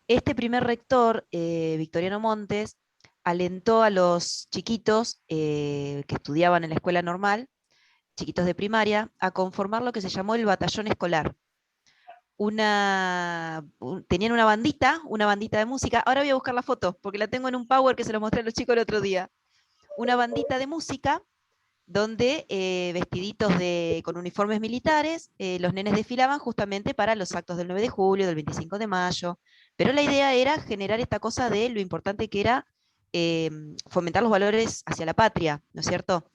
este primer rector, Victoriano Montes, alentó a los chiquitos que estudiaban en la escuela normal, chiquitos de primaria, a conformar lo que se llamó el batallón escolar. Tenían una bandita de música. Ahora voy a buscar la foto, porque la tengo en un Power que se los mostré a los chicos el otro día. Una bandita de música donde vestiditos con uniformes militares, los nenes desfilaban justamente para los actos del 9 de julio, del 25 de mayo, pero la idea era generar esta cosa de lo importante que era fomentar los valores hacia la patria, ¿no es cierto?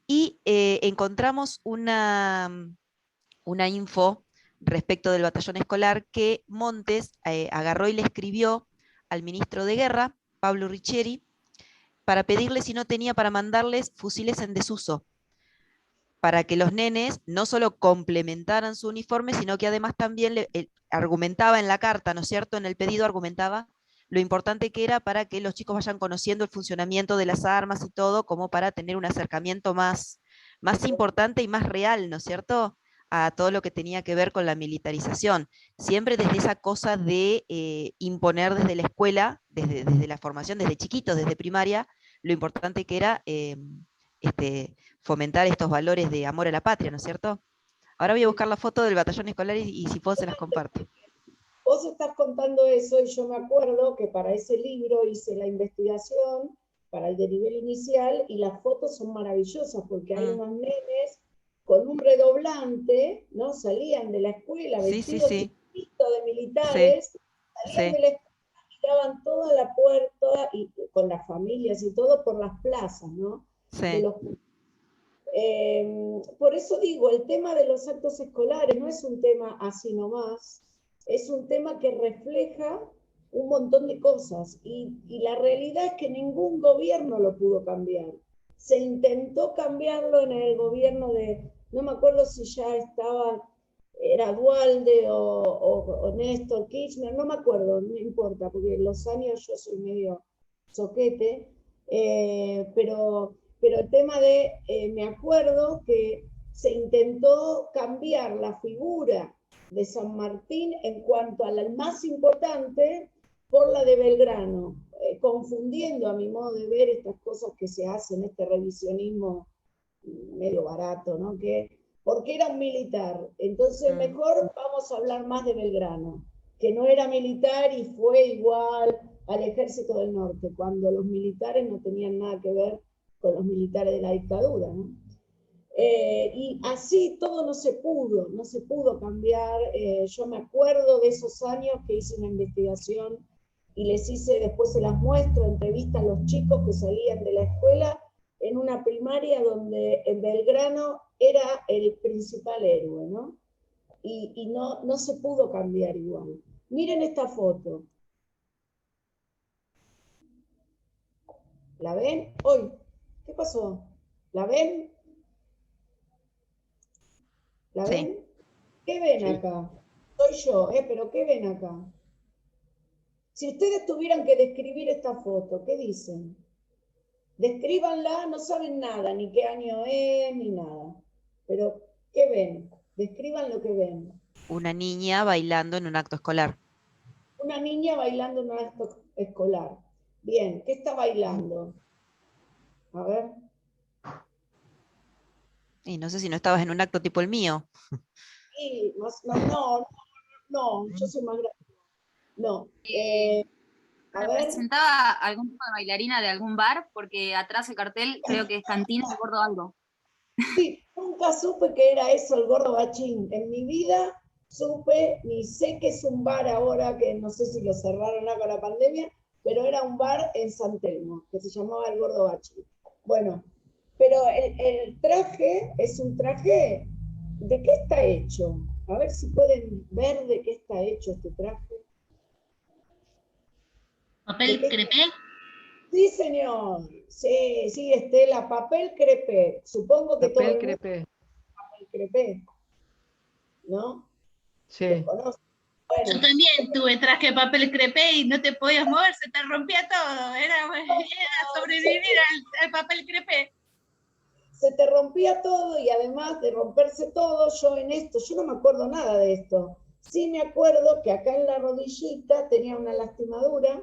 Y encontramos una info respecto del batallón escolar que Montes agarró y le escribió al ministro de Guerra, Pablo Riccieri, para pedirle si no tenía para mandarles fusiles en desuso, para que los nenes no solo complementaran su uniforme, sino que además también argumentaba en la carta, ¿no es cierto? En el pedido argumentaba lo importante que era para que los chicos vayan conociendo el funcionamiento de las armas y todo, como para tener un acercamiento más importante y más real, ¿no es cierto?, a todo lo que tenía que ver con la militarización. Siempre desde esa cosa de imponer desde la escuela, desde la formación, desde chiquitos, desde primaria, lo importante que era fomentar estos valores de amor a la patria, ¿no es cierto? Ahora voy a buscar la foto del batallón escolar y si puedo se las comparto. Vos estás contando eso y yo me acuerdo que para ese libro hice la investigación para el de nivel inicial y las fotos son maravillosas porque hay unos nenes con un redoblante, ¿no? Salían de la escuela vestidos chiquitos de militares, salían de la escuela, miraban toda la puerta y con las familias y todo por las plazas, ¿no? De los por eso digo, el tema de los actos escolares no es un tema así nomás, es un tema que refleja un montón de cosas y la realidad es que ningún gobierno lo pudo cambiar. Se intentó cambiarlo en el gobierno no me acuerdo si ya era Duhalde o Néstor Kirchner, no me acuerdo, no importa, porque en los años yo soy medio soquete, pero el tema me acuerdo que se intentó cambiar la figura de San Martín en cuanto a la más importante por la de Belgrano, confundiendo a mi modo de ver estas cosas que se hacen, este revisionismo medio barato, ¿no? Porque era un militar, entonces mejor vamos a hablar más de Belgrano, que no era militar y fue igual al Ejército del Norte, cuando los militares no tenían nada que ver con los militares de la dictadura, ¿no? Y así todo no se pudo cambiar. Yo me acuerdo de esos años que hice una investigación y después se las muestro, entrevistas a los chicos que salían de la escuela en una primaria donde en Belgrano era el principal héroe, ¿no? Y no se pudo cambiar igual. Miren esta foto. ¿La ven? ¡Uy! ¿Qué pasó? ¿La ven? ¿La ven? ¿Qué ven acá? Soy yo, pero ¿qué ven acá? Si ustedes tuvieran que describir esta foto, ¿qué dicen? Descríbanla, no saben nada, ni qué año es, ni nada. Pero, ¿qué ven? Describan lo que ven. Una niña bailando en un acto escolar. Una niña bailando en un acto escolar. Bien, ¿qué está bailando? A ver. Y no sé si no estabas en un acto tipo el mío. Sí, no, yo soy más grande. No. A ver. ¿Representaba algún tipo de bailarina de algún bar? Porque atrás el cartel creo que es Cantina del Gordo Algo. Sí, nunca supe que era eso el Gordo Bachín. En mi vida supe, ni sé que es un bar ahora, que no sé si lo cerraron ahora con la pandemia, pero era un bar en San Telmo, que se llamaba el Gordo Bachín. Bueno, pero el traje es un traje, ¿de qué está hecho? A ver si pueden ver de qué está hecho este traje. ¿Papel crepé? Sí, señor. Sí, sí, Estela, papel crepé. Supongo que todo el mundo papel crepé, ¿no? Sí. ¿Los conoce? Bueno, Yo también tuve traje de papel crepé y no te podías mover, se te rompía todo. Era sobrevivir al papel crepé. se te rompía todo y además de romperse todo, yo no me acuerdo nada de esto. Sí me acuerdo que acá en la rodillita tenía una lastimadura,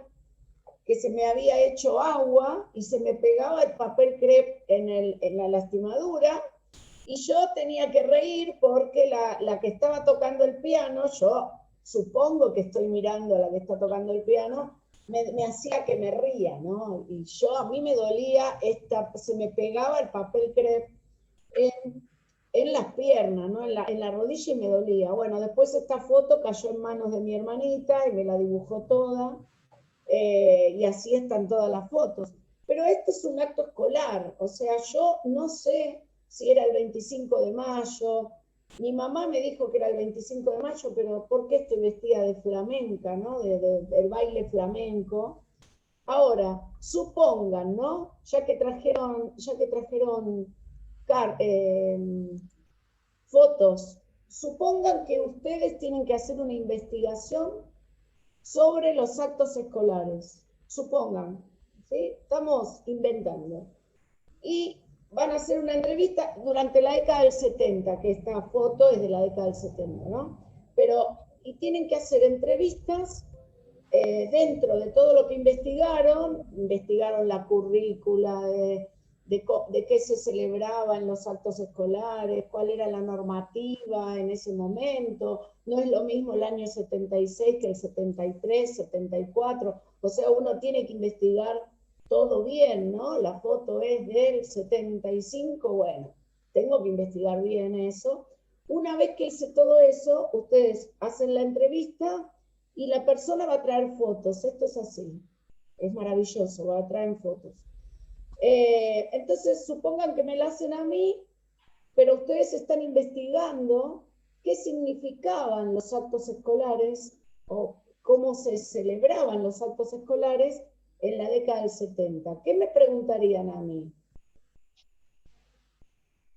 que se me había hecho agua y se me pegaba el papel crepe en la lastimadura y yo tenía que reír porque la que estaba tocando el piano, yo supongo que estoy mirando a la que está tocando el piano, me hacía que me ría, ¿no? Y a mí me dolía, se me pegaba el papel crepe en las piernas, ¿no? En la rodilla y me dolía. Bueno, después esta foto cayó en manos de mi hermanita y me la dibujó toda, y así están todas las fotos. Pero este es un acto escolar, o sea, yo no sé si era el 25 de mayo, mi mamá me dijo que era el 25 de mayo, pero ¿por qué estoy vestida de flamenca, ¿no? Del baile flamenco? Ahora, supongan, ¿no? Ya que trajeron fotos, supongan que ustedes tienen que hacer una investigación sobre los actos escolares. Supongan, ¿sí? Estamos inventando. Y van a hacer una entrevista durante la década del 70, que esta foto es de la década del 70, ¿no? Y tienen que hacer entrevistas dentro de todo lo que investigaron la currícula de qué se celebraba en los actos escolares, cuál era la normativa en ese momento. No es lo mismo el año 76 que el 73, 74. O sea, uno tiene que investigar todo bien, ¿no? La foto es del 75, bueno, tengo que investigar bien eso. Una vez que hice todo eso, ustedes hacen la entrevista y la persona va a traer fotos. Esto es así, es maravilloso, va a traer fotos. Entonces, supongan que me la hacen a mí, pero ustedes están investigando qué significaban los actos escolares o cómo se celebraban los actos escolares en la década del 70. ¿Qué me preguntarían a mí?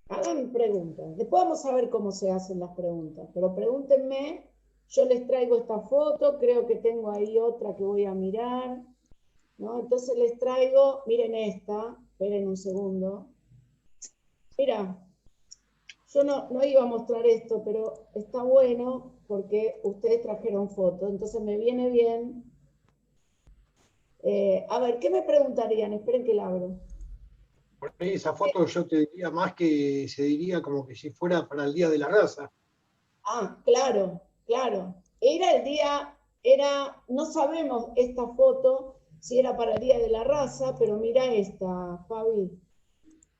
Hagan preguntas. Después vamos a ver cómo se hacen las preguntas, pero pregúntenme. Yo les traigo esta foto, creo que tengo ahí otra que voy a mirar, ¿no? Entonces les traigo, miren esta, esperen un segundo. Mira, yo no iba a mostrar esto, pero está bueno porque ustedes trajeron fotos, entonces me viene bien. A ver, ¿qué me preguntarían? Esperen que la abro. Por ahí esa foto yo te diría más que se diría como que si fuera para el Día de la Raza. Ah, claro, claro. No sabemos esta foto si era para el Día de la Raza, pero mira esta, Fabi.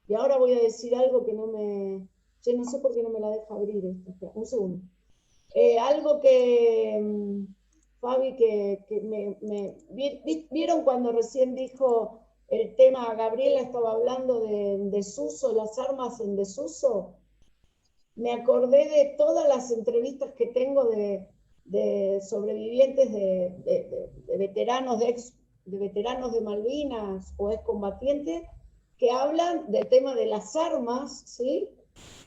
Y ahora voy a decir algo que no sé por qué no me la deja abrir esta. Espera, un segundo. Algo que, Fabi, ¿vieron cuando recién dijo el tema, Gabriela estaba hablando de desuso, las armas en desuso? Me acordé de todas las entrevistas que tengo de sobrevivientes de veteranos de veteranos de Malvinas o excombatientes que hablan del tema de las armas, ¿sí?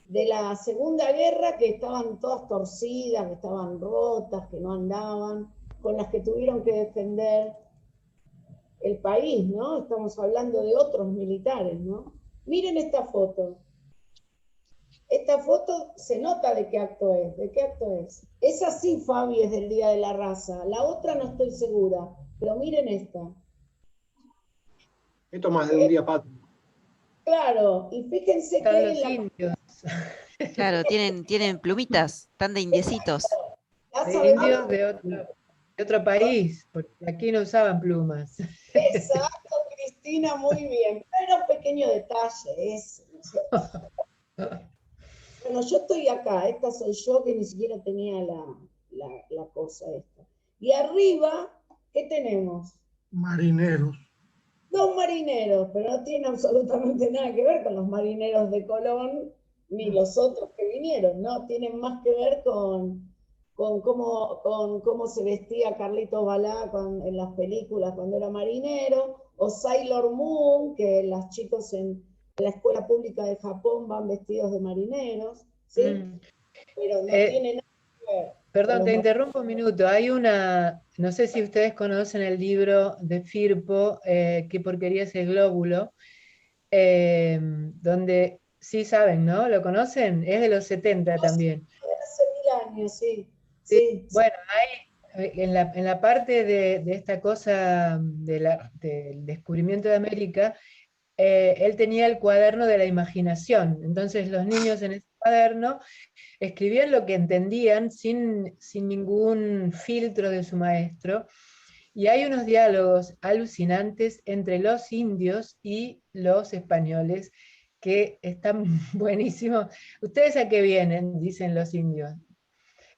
De la Segunda Guerra, que estaban todas torcidas, que estaban rotas, que no andaban, con las que tuvieron que defender. el país, ¿no? Estamos hablando de otros militares, ¿no? Miren esta foto. Esta foto se nota de qué acto es, Esa sí, Fabi, es del Día de la Raza. La otra no estoy segura, pero miren esta. Esto más de un día patrio. Claro, y fíjense Están que los indios. Claro, tienen plumitas, están de indiecitos. ya De sabemos. indios de otro país, porque aquí no usaban plumas. Exacto, Cristina, muy bien. Era un pequeño detalle ese, ¿no es cierto? Bueno, yo estoy acá, esta soy yo que ni siquiera tenía la cosa esta. Y arriba, ¿qué tenemos? Marineros. Dos marineros, pero no tienen absolutamente nada que ver con los marineros de Colón, ni los otros que vinieron, ¿no? Tienen más que ver con cómo se vestía Carlitos Balá en las películas cuando era marinero, o Sailor Moon, que los chicos en la escuela pública de Japón van vestidos de marineros, ¿sí? Pero no tiene nada que ver. Perdón, te interrumpo un minuto. Hay no sé si ustedes conocen el libro de Firpo, ¿Qué porquería es el glóbulo? Donde, sí saben, ¿no? ¿Lo conocen? Es de los 70 también. Hace 1000 años, sí. Bueno, hay, en la parte de esta cosa del descubrimiento de América, él tenía el cuaderno de la imaginación. Entonces los niños en ese cuaderno escribían lo que entendían sin ningún filtro de su maestro, y hay unos diálogos alucinantes entre los indios y los españoles que están buenísimos. ¿Ustedes a qué vienen?, dicen los indios,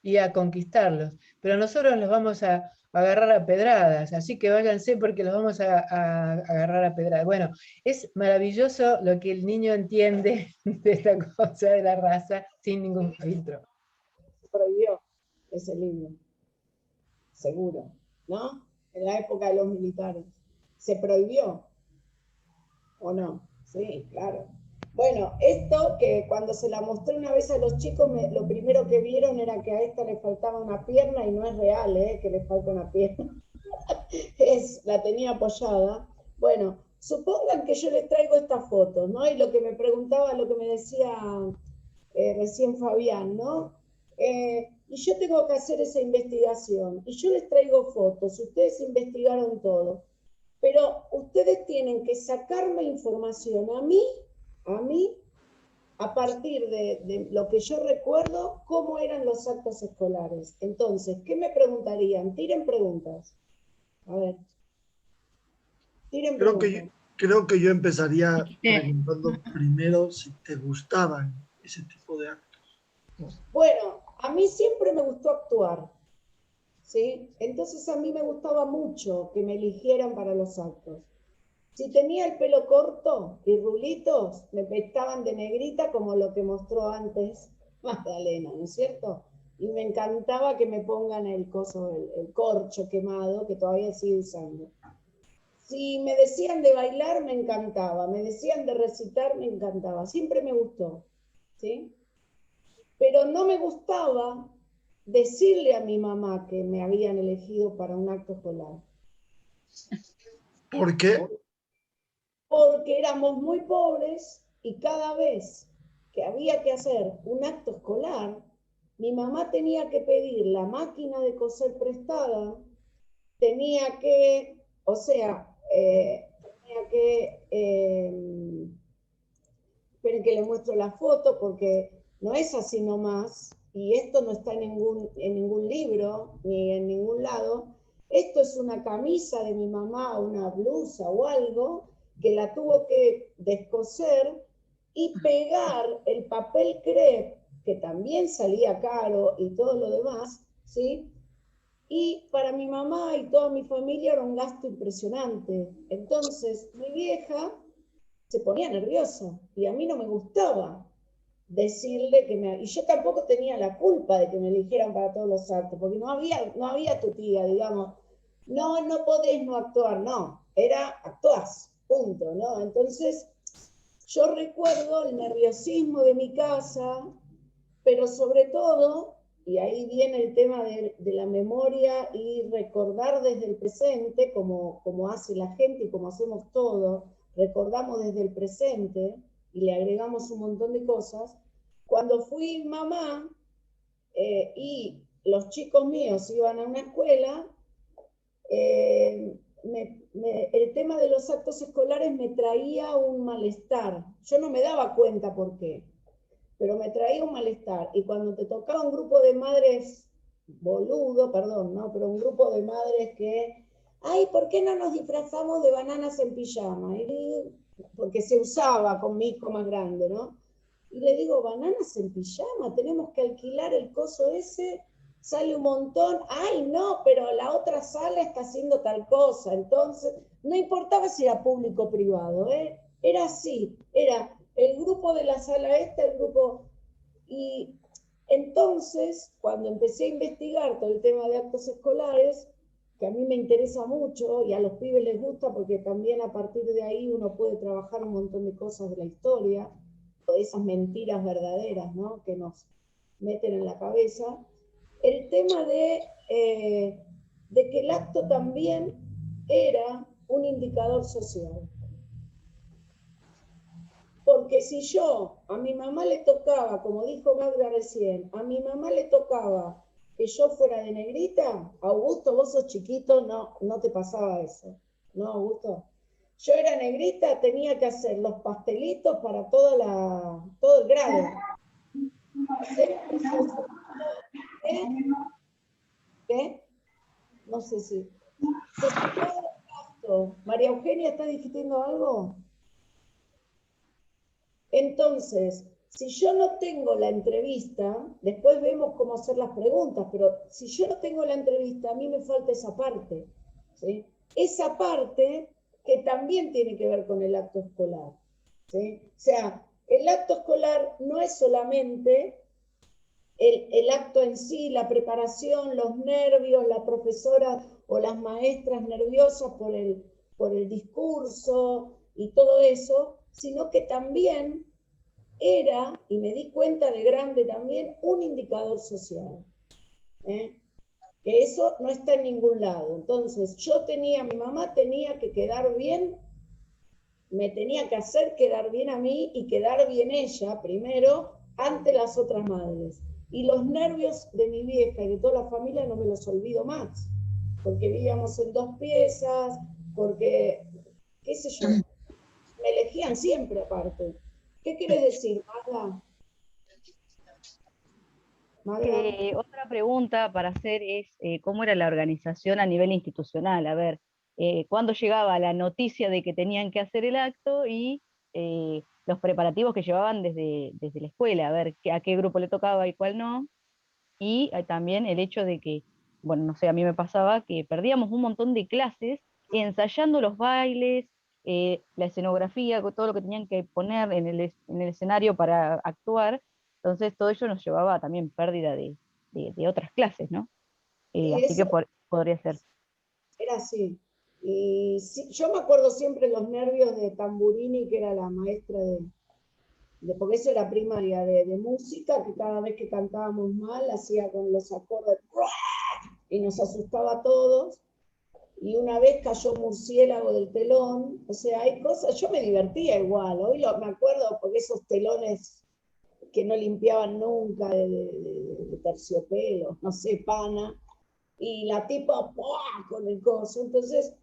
y a conquistarlos, pero nosotros los vamos a agarrar a pedradas, así que váyanse porque los vamos a agarrar a pedradas. Bueno, es maravilloso lo que el niño entiende de esta cosa de la raza sin ningún filtro. Se prohibió ese libro, seguro, ¿no? En la época de los militares. ¿Se prohibió o no? Sí, claro. Bueno, esto que cuando se la mostré una vez a los chicos, lo primero que vieron era que a esta le faltaba una pierna, y no es real, que le falta una pierna. La tenía apoyada. Bueno, supongan que yo les traigo estas fotos, ¿no? Y lo que me preguntaba, lo que me decía recién Fabián, ¿no? Y yo tengo que hacer esa investigación, y yo les traigo fotos, ustedes investigaron todo, pero ustedes tienen que sacarme información a mí, a partir de lo que yo recuerdo, cómo eran los actos escolares. Entonces, ¿qué me preguntarían? Tiren preguntas. A ver. Tiren preguntas. Creo que yo empezaría preguntando primero si te gustaban ese tipo de actos. Bueno, a mí siempre me gustó actuar, ¿sí? Entonces a mí me gustaba mucho que me eligieran para los actos. Si tenía el pelo corto y rulitos, me pintaban de negrita, como lo que mostró antes Magdalena, ¿no es cierto? Y me encantaba que me pongan el corcho quemado, que todavía sigue usando. Si me decían de bailar, me encantaba. Me decían de recitar, me encantaba. Siempre me gustó, ¿sí? Pero no me gustaba decirle a mi mamá que me habían elegido para un acto escolar. ¿Por qué? Porque éramos muy pobres, y cada vez que había que hacer un acto escolar, mi mamá tenía que pedir la máquina de coser prestada, tenía que esperen que les muestro la foto, porque no es así nomás, y esto no está en ningún libro, ni en ningún lado. Esto es una camisa de mi mamá, una blusa o algo, que la tuvo que descoser y pegar el papel crepe, que también salía caro, y todo lo demás, ¿sí? Y para mi mamá y toda mi familia era un gasto impresionante. Entonces mi vieja se ponía nerviosa, y a mí no me gustaba decirle y yo tampoco tenía la culpa de que me eligieran para todos los actos, porque no había tu tía, digamos, no podés no actuar, no, era actuás, punto, ¿no? Entonces yo recuerdo el nerviosismo de mi casa, pero sobre todo y ahí viene el tema de la memoria y recordar desde el presente, como hace la gente y como hacemos todos, recordamos desde el presente y le agregamos un montón de cosas. Cuando fui mamá y los chicos míos iban a una escuela, el tema de los actos escolares me traía un malestar. Yo no me daba cuenta por qué, pero me traía un malestar. Y cuando te tocaba un grupo de madres boludo, perdón, ¿no? Pero un grupo de madres que, ay, ¿por qué no nos disfrazamos de bananas en pijama? Porque se usaba con mi hijo más grande, ¿no? Y le digo, bananas en pijama, tenemos que alquilar el coso ese, sale un montón, ay no, pero la otra sala está haciendo tal cosa. Entonces, no importaba si era público o privado, era así, era el grupo de la sala esta, el grupo. Y entonces, cuando empecé a investigar todo el tema de actos escolares, que a mí me interesa mucho y a los pibes les gusta porque también a partir de ahí uno puede trabajar un montón de cosas de la historia, o esas mentiras verdaderas, ¿no?, que nos meten en la cabeza. El tema de que el acto también era un indicador social. Porque si yo, a mi mamá le tocaba, como dijo Magda recién, a mi mamá le tocaba que yo fuera de negrita, Augusto, vos sos chiquito, no te pasaba eso. ¿No, Augusto? Yo era negrita, tenía que hacer los pastelitos para todo el grado. ¿Qué? No sé si. María Eugenia, ¿está discutiendo algo? Entonces, si yo no tengo la entrevista, después vemos cómo hacer las preguntas, pero si yo no tengo la entrevista, a mí me falta esa parte, ¿sí? Esa parte que también tiene que ver con el acto escolar, ¿sí? O sea, el acto escolar no es solamente el acto en sí, la preparación, los nervios, la profesora o las maestras nerviosas por el discurso y todo eso, sino que también era, y me di cuenta de grande también, un indicador social. Que eso no está en ningún lado. Entonces, mi mamá tenía que quedar bien, me tenía que hacer quedar bien a mí y quedar bien ella primero ante las otras madres. Y los nervios de mi vieja y de toda la familia no me los olvido más, porque vivíamos en 2 piezas, porque, qué sé yo, me elegían siempre aparte. ¿Qué quieres decir, Magda? Otra pregunta para hacer es, ¿cómo era la organización a nivel institucional? A ver, ¿cuándo llegaba la noticia de que tenían que hacer el acto y los preparativos que llevaban desde la escuela? A ver, a qué grupo le tocaba y cuál no. Y también el hecho de que, bueno, no sé, a mí me pasaba que perdíamos un montón de clases ensayando los bailes, la escenografía, todo lo que tenían que poner en el escenario para actuar. Entonces todo ello nos llevaba también pérdida de otras clases, ¿no? Así que podría ser. Era así. Y sí, yo me acuerdo siempre los nervios de Tamburini, que era la maestra porque eso era primaria, de música, que cada vez que cantábamos mal, hacía con los acordes, y nos asustaba a todos. Y una vez cayó murciélago del telón. O sea, hay cosas, yo me divertía igual. Hoy me acuerdo porque esos telones que no limpiaban nunca de terciopelo, no sé, pana, y la tipa ¡pua! Con el coso. Entonces,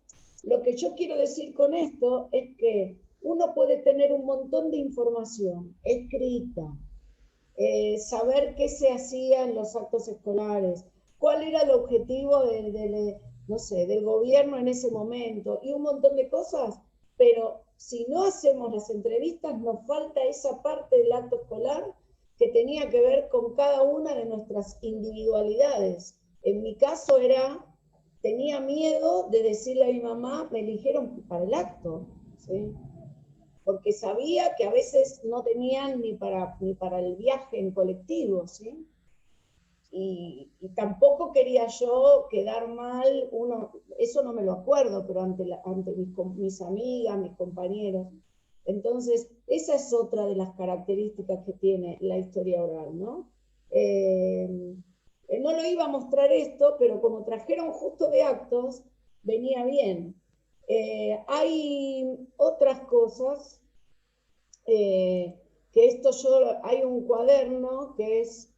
lo que yo quiero decir con esto es que uno puede tener un montón de información escrita, saber qué se hacía en los actos escolares, cuál era el objetivo no sé, del gobierno en ese momento, y un montón de cosas, pero si no hacemos las entrevistas, nos falta esa parte del acto escolar que tenía que ver con cada una de nuestras individualidades. En mi caso tenía miedo de decirle a mi mamá, me eligieron para el acto, ¿sí? Porque sabía que a veces no tenían ni para el viaje en colectivo, ¿sí? Y tampoco quería yo quedar mal, eso no me lo acuerdo, pero ante mis amigas, mis compañeros. Entonces, esa es otra de las características que tiene la historia oral, ¿no? No lo iba a mostrar esto, pero como trajeron justo de actos, venía bien. Hay otras cosas, que esto hay un cuaderno que es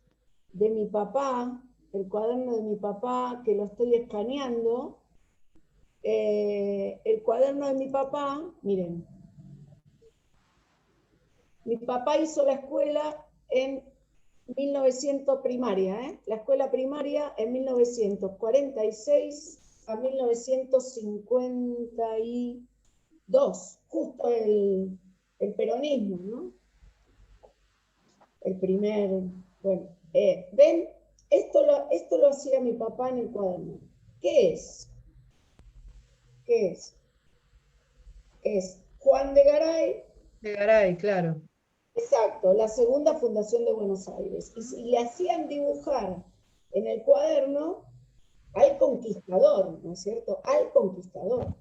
de mi papá, el cuaderno de mi papá, que lo estoy escaneando. El cuaderno de mi papá, miren, mi papá hizo la escuela en 1900 primaria, la escuela primaria en 1946 a 1952, justo el peronismo, ¿no? El primer, bueno, ven, esto lo hacía mi papá en el cuaderno. ¿Qué es? ¿Qué es? Es Juan de Garay. De Garay, claro. Exacto, la segunda fundación de Buenos Aires. Y le hacían dibujar en el cuaderno al conquistador, ¿no es cierto? Al conquistador.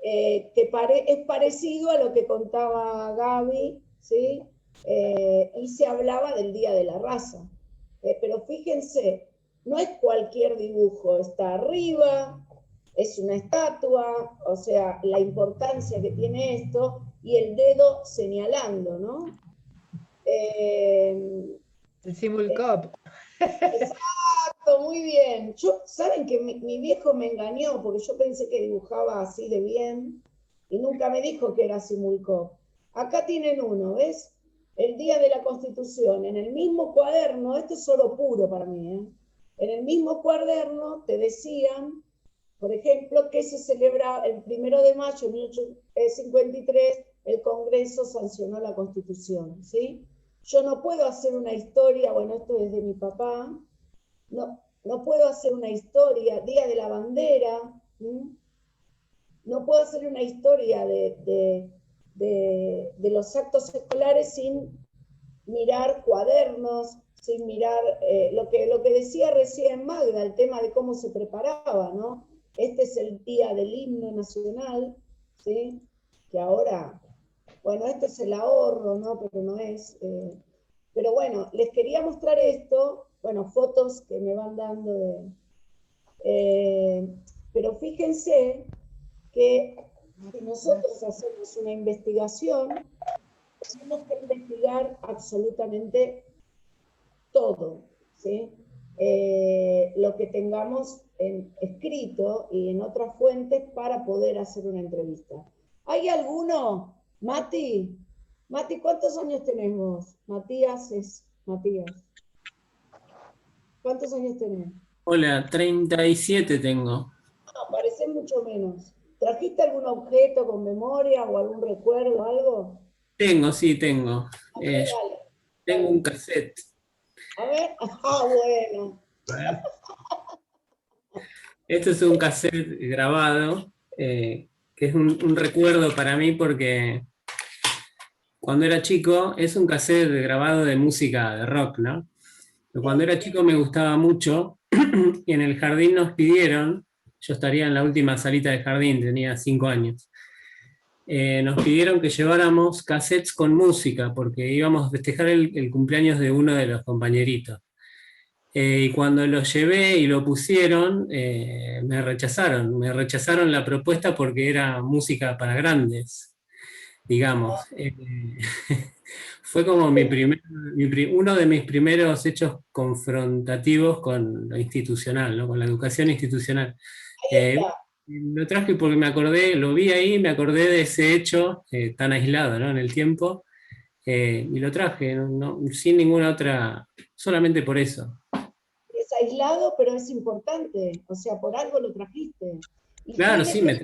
Que es parecido a lo que contaba Gaby, ¿sí? Y se hablaba del Día de la Raza. Pero fíjense, no es cualquier dibujo, está arriba, es una estatua, o sea, la importancia que tiene esto, y el dedo señalando, ¿no? El Simulcop. Exacto, muy bien. Saben que mi viejo me engañó, porque yo pensé que dibujaba así de bien, y nunca me dijo que era Simulcop. Acá tienen uno, ¿ves? El Día de la Constitución, en el mismo cuaderno, esto es oro puro para mí, ¿eh? En el mismo cuaderno te decían, por ejemplo, que se celebra el 1 de mayo de 1853, el Congreso sancionó la Constitución, ¿sí? Yo no puedo hacer una historia, bueno, esto es de mi papá, no puedo hacer una historia, Día de la Bandera, no puedo hacer una historia de los actos escolares sin mirar cuadernos, sin mirar lo que decía recién Magda, el tema de cómo se preparaba, ¿no? Este es el día del himno nacional, ¿sí? Que ahora, bueno, este es el ahorro, ¿no? Pero no es... pero bueno, les quería mostrar esto, bueno, fotos que me van dando de... pero fíjense que si nosotros hacemos una investigación, tenemos que investigar absolutamente todo, ¿sí? Lo que tengamos escrito y en otras fuentes para poder hacer una entrevista. ¿Hay alguno? Mati, ¿cuántos años tenemos? Matías es Matías. ¿Cuántos años tenés? Hola, 37 tengo. No, parece mucho menos. ¿Trajiste algún objeto con memoria o algún recuerdo, algo? Sí, tengo. Dale, tengo un cassette. A ver, bueno. Este es un cassette grabado, que es un recuerdo para mí porque cuando era chico, es un cassette grabado de música de rock, ¿no? Pero cuando era chico me gustaba mucho y en el jardín nos pidieron, yo estaría en la última salita de jardín, tenía 5 años, nos pidieron que lleváramos cassettes con música porque íbamos a festejar el cumpleaños de uno de los compañeritos. Y cuando lo llevé y lo pusieron, me rechazaron la propuesta porque era música para grandes, digamos. Fue como uno de mis primeros hechos confrontativos con lo institucional, ¿no? Con la educación institucional. Lo traje porque me acordé, lo vi ahí, me acordé de ese hecho tan aislado, ¿no? En el tiempo, y lo traje, sin ninguna otra, solamente por eso. Es aislado, pero es importante, o sea, por algo lo trajiste. Claro, sí, me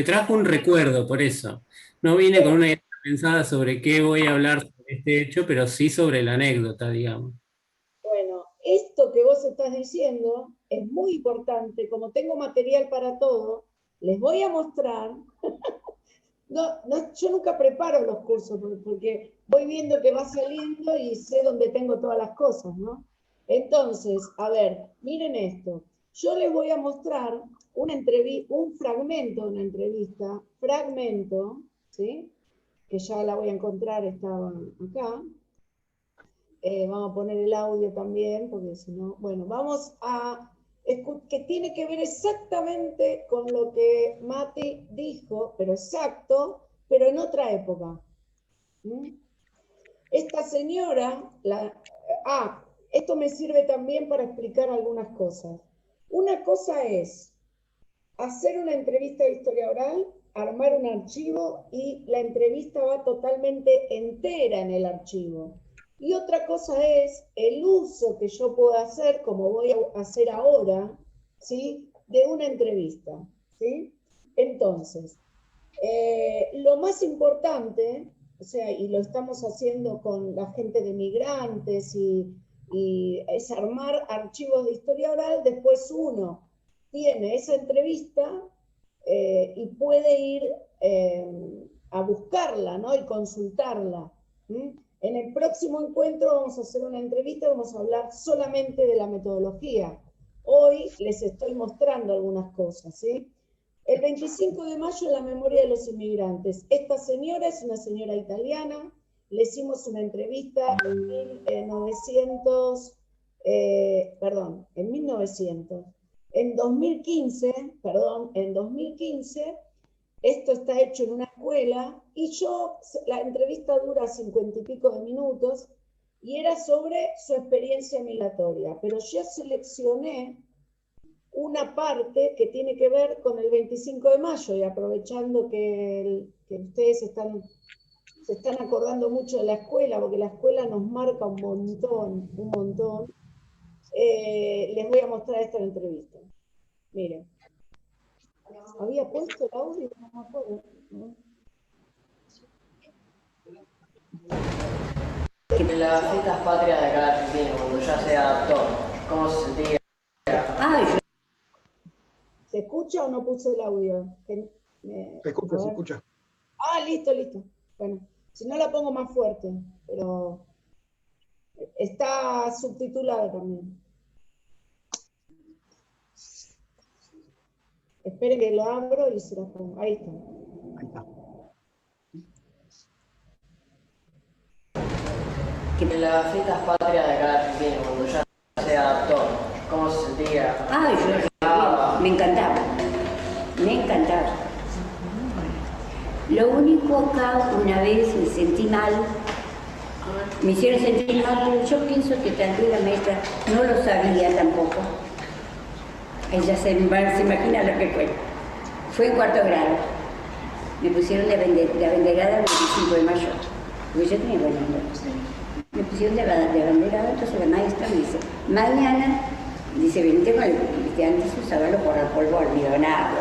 trajo un recuerdo, por eso. No vine con una idea pensada sobre qué voy a hablar sobre este hecho, pero sí sobre la anécdota, digamos. Bueno, esto que vos estás diciendo es muy importante. Como tengo material para todo, les voy a mostrar. Yo nunca preparo los cursos porque voy viendo que va saliendo y sé dónde tengo todas las cosas, ¿no? Entonces, a ver, miren esto. Yo les voy a mostrar un fragmento de una entrevista, ¿sí? Que ya la voy a encontrar, estaba acá, vamos a poner el audio también, porque si no, bueno, vamos a, que tiene que ver exactamente con lo que Mati dijo, pero exacto, pero en otra época. Esta señora, esto me sirve también para explicar algunas cosas. Una cosa es hacer una entrevista de historia oral, armar un archivo y la entrevista va totalmente entera en el archivo. Y otra cosa es el uso que yo puedo hacer, como voy a hacer ahora, ¿sí?, de una entrevista, ¿sí? Entonces, lo más importante, o sea, y lo estamos haciendo con la gente de migrantes, y es armar archivos de historia oral. Después uno tiene esa entrevista y puede ir a buscarla, ¿no?, y consultarla. En el próximo encuentro vamos a hacer una entrevista, vamos a hablar solamente de la metodología. Hoy les estoy mostrando algunas cosas, ¿sí? El 25 de mayo, en la memoria de los inmigrantes. Esta señora es una señora italiana. Le hicimos una entrevista en 1900, en 1900. En 2015, en 2015, esto está hecho en una escuela, y la entrevista dura 50 y pico de minutos, y era sobre su experiencia migratoria. Pero yo seleccioné una parte que tiene que ver con el 25 de mayo, y aprovechando que ustedes se están acordando mucho de la escuela, porque la escuela nos marca un montón, les voy a mostrar esta entrevista. Miren, había puesto el audio, no me acuerdo, ¿no? En las fiestas patrias de cada Argentina, cuando ya se adaptó, ¿cómo se sentía? ¿Se escucha o no puse el audio? Se escucha. Listo. Bueno, si no la pongo más fuerte, pero está subtitulada también. Esperen que lo abro y se lo pongo. Ahí está. En las fiestas patrias de cada Argentina, cuando ya se adaptó, ¿cómo se sentía? Me encantaba. Lo único acá, una vez me sentí mal, me hicieron sentir mal, pero yo pienso que tal vez la maestra no lo sabía tampoco. Ella se imagina lo que fue. Fue en cuarto grado. Me pusieron de abanderada el 25 de mayo, porque yo tenía buenas notas. Me pusieron de abanderada, entonces la maestra me dice, mañana, dice, venite con el, antes usaba los guardapolvo almidonados.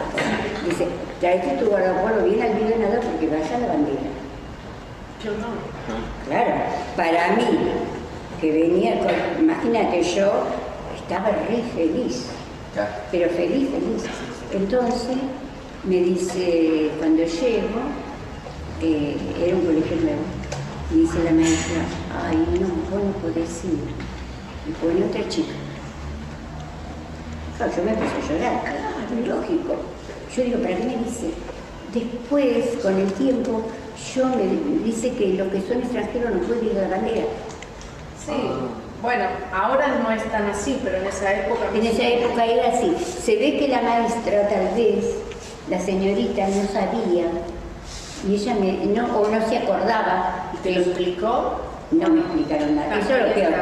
Dice, traete tu guardapolvo bien almidonado porque vaya a la bandera. Yo no. Claro, para mí, que venía con, imagínate, yo estaba re feliz, pero feliz. Entonces, me dice, cuando llego, era un colegio nuevo, me dice la maestra, ay no, vos no podés ir. Y pone otra chica. Claro, yo me puse a llorar, lógico. Yo digo, ¿para qué me dice? Después, con el tiempo, me dice que los que son extranjeros no pueden ir a la bandera. Sí, bueno, ahora no es tan así, pero en esa época... En esa época era así. Se ve que la maestra, tal vez, la señorita no sabía, y ella no se acordaba. ¿Te lo explicó? No me explicaron nada. Eso es lo peor.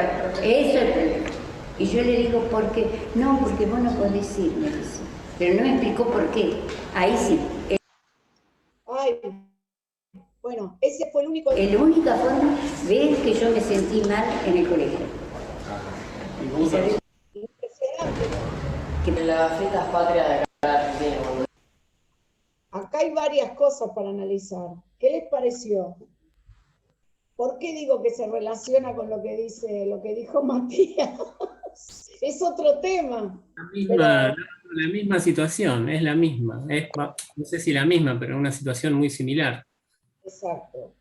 Eso es el problema. Y yo le digo, ¿por qué? No, porque vos no podés ir, me dice. Pero no me explicó por qué. Ahí sí. Bueno, ese fue el único... La única forma de que yo me sentí mal en el colegio. Impresionante. Que en las fiestas patrias de cada Argentina. Acá hay varias cosas para analizar. ¿Qué les pareció? ¿Por qué digo que se relaciona con lo que dijo Matías? Es otro tema. La misma situación, es la misma. No sé si la misma, pero una situación muy similar. Exacto.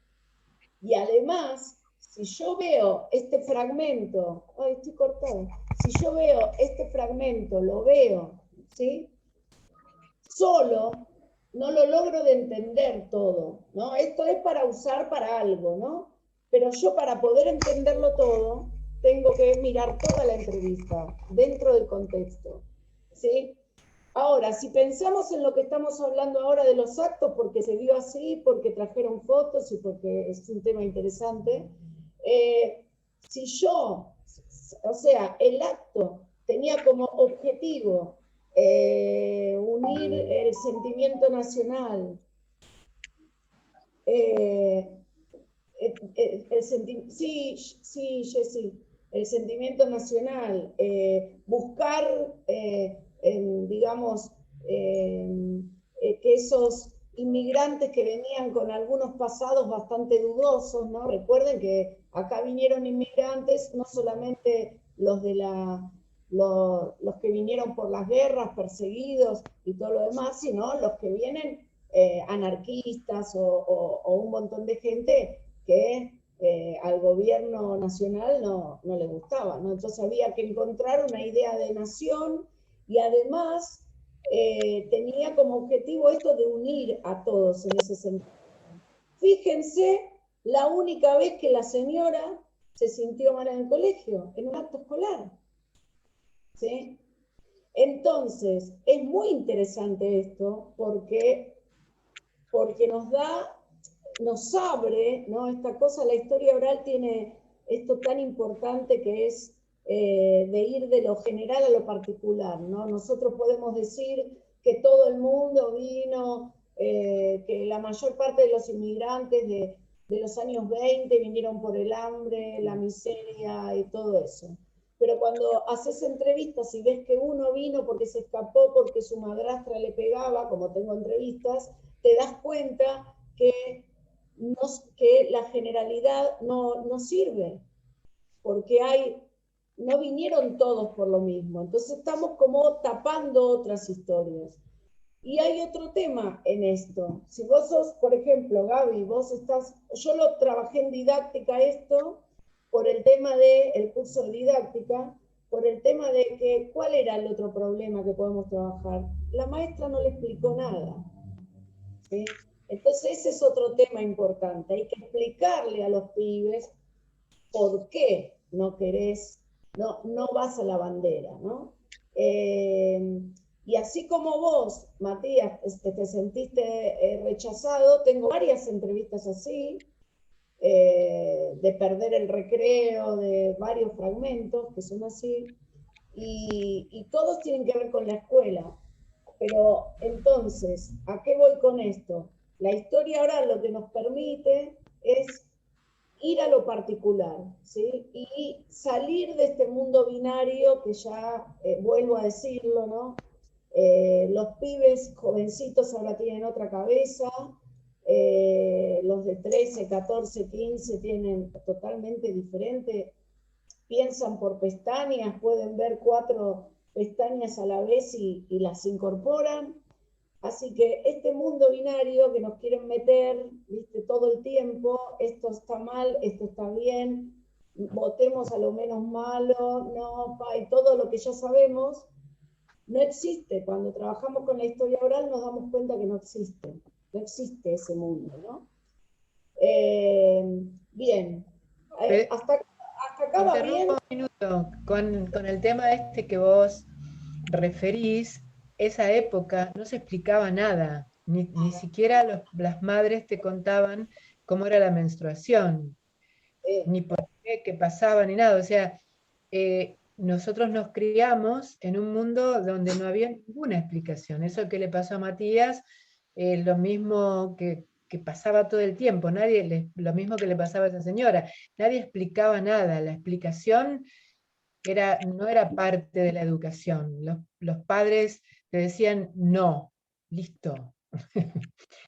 Y además, si yo veo este fragmento, estoy cortado. Si yo veo este fragmento, lo veo, ¿sí? Solo, no lo logro de entender todo, ¿no? Esto es para usar para algo, ¿no? Pero yo, para poder entenderlo todo, tengo que mirar toda la entrevista dentro del contexto, ¿sí? Ahora, si pensamos en lo que estamos hablando ahora de los actos, porque se vio así, porque trajeron fotos y porque es un tema interesante, si yo, o sea, el acto tenía como objetivo unir el sentimiento nacional, el sentimiento nacional, buscar, digamos, que esos inmigrantes que venían con algunos pasados bastante dudosos, ¿no? Recuerden que acá vinieron inmigrantes, no solamente los de los que vinieron por las guerras, perseguidos y todo lo demás, sino los que vienen anarquistas o un montón de gente que al gobierno nacional no le gustaba, ¿no? Entonces había que encontrar una idea de nación y además tenía como objetivo esto de unir a todos en ese sentido. Fíjense la única vez que la señora se sintió mal en el colegio, en un acto escolar, ¿sí? Entonces, es muy interesante esto porque nos abre, ¿no? Esta cosa, la historia oral tiene esto tan importante que es de ir de lo general a lo particular, ¿no? Nosotros podemos decir que todo el mundo vino, que la mayor parte de los inmigrantes de los años 20 vinieron por el hambre, la miseria y todo eso. Pero cuando haces entrevistas y ves que uno vino porque se escapó, porque su madrastra le pegaba, como tengo entrevistas, te das cuenta que la generalidad no sirve, porque no vinieron todos por lo mismo. Entonces estamos como tapando otras historias. Y hay otro tema en esto. Si vos sos, por ejemplo, Gaby, yo lo trabajé en didáctica esto, por el tema del curso de didáctica, por el tema de que, ¿cuál era el otro problema que podemos trabajar? La maestra no le explicó nada, ¿sí? Entonces ese es otro tema importante. Hay que explicarle a los pibes por qué no querés, no vas a la bandera, ¿no? Y así como vos, Matías, te sentiste rechazado, tengo varias entrevistas así, de perder el recreo, de varios fragmentos que son así, y todos tienen que ver con la escuela. Pero entonces, ¿a qué voy con esto? La historia oral lo que nos permite es ir a lo particular, ¿sí? Y salir de este mundo binario que ya, vuelvo a decirlo, ¿no? Los pibes jovencitos ahora tienen otra cabeza, los de 13, 14, 15 tienen totalmente diferente, piensan por pestañas, pueden ver 4 pestañas a la vez y las incorporan. Así que este mundo binario que nos quieren meter, ¿viste? Todo el tiempo, esto está mal, esto está bien, votemos a lo menos malo, no, y todo lo que ya sabemos, no existe. Cuando trabajamos con la historia oral nos damos cuenta que no existe ese mundo, ¿no? Bien, hasta acá va bien. Un minuto, con el tema este que vos referís, esa época no se explicaba nada, ni siquiera las madres te contaban cómo era la menstruación, ni por qué pasaba, ni nada. O sea, nosotros nos criamos en un mundo donde no había ninguna explicación. Eso que le pasó a Matías, lo mismo que pasaba todo el tiempo, lo mismo que le pasaba a esa señora, nadie explicaba nada, la explicación no era parte de la educación. Los padres te decían no, listo,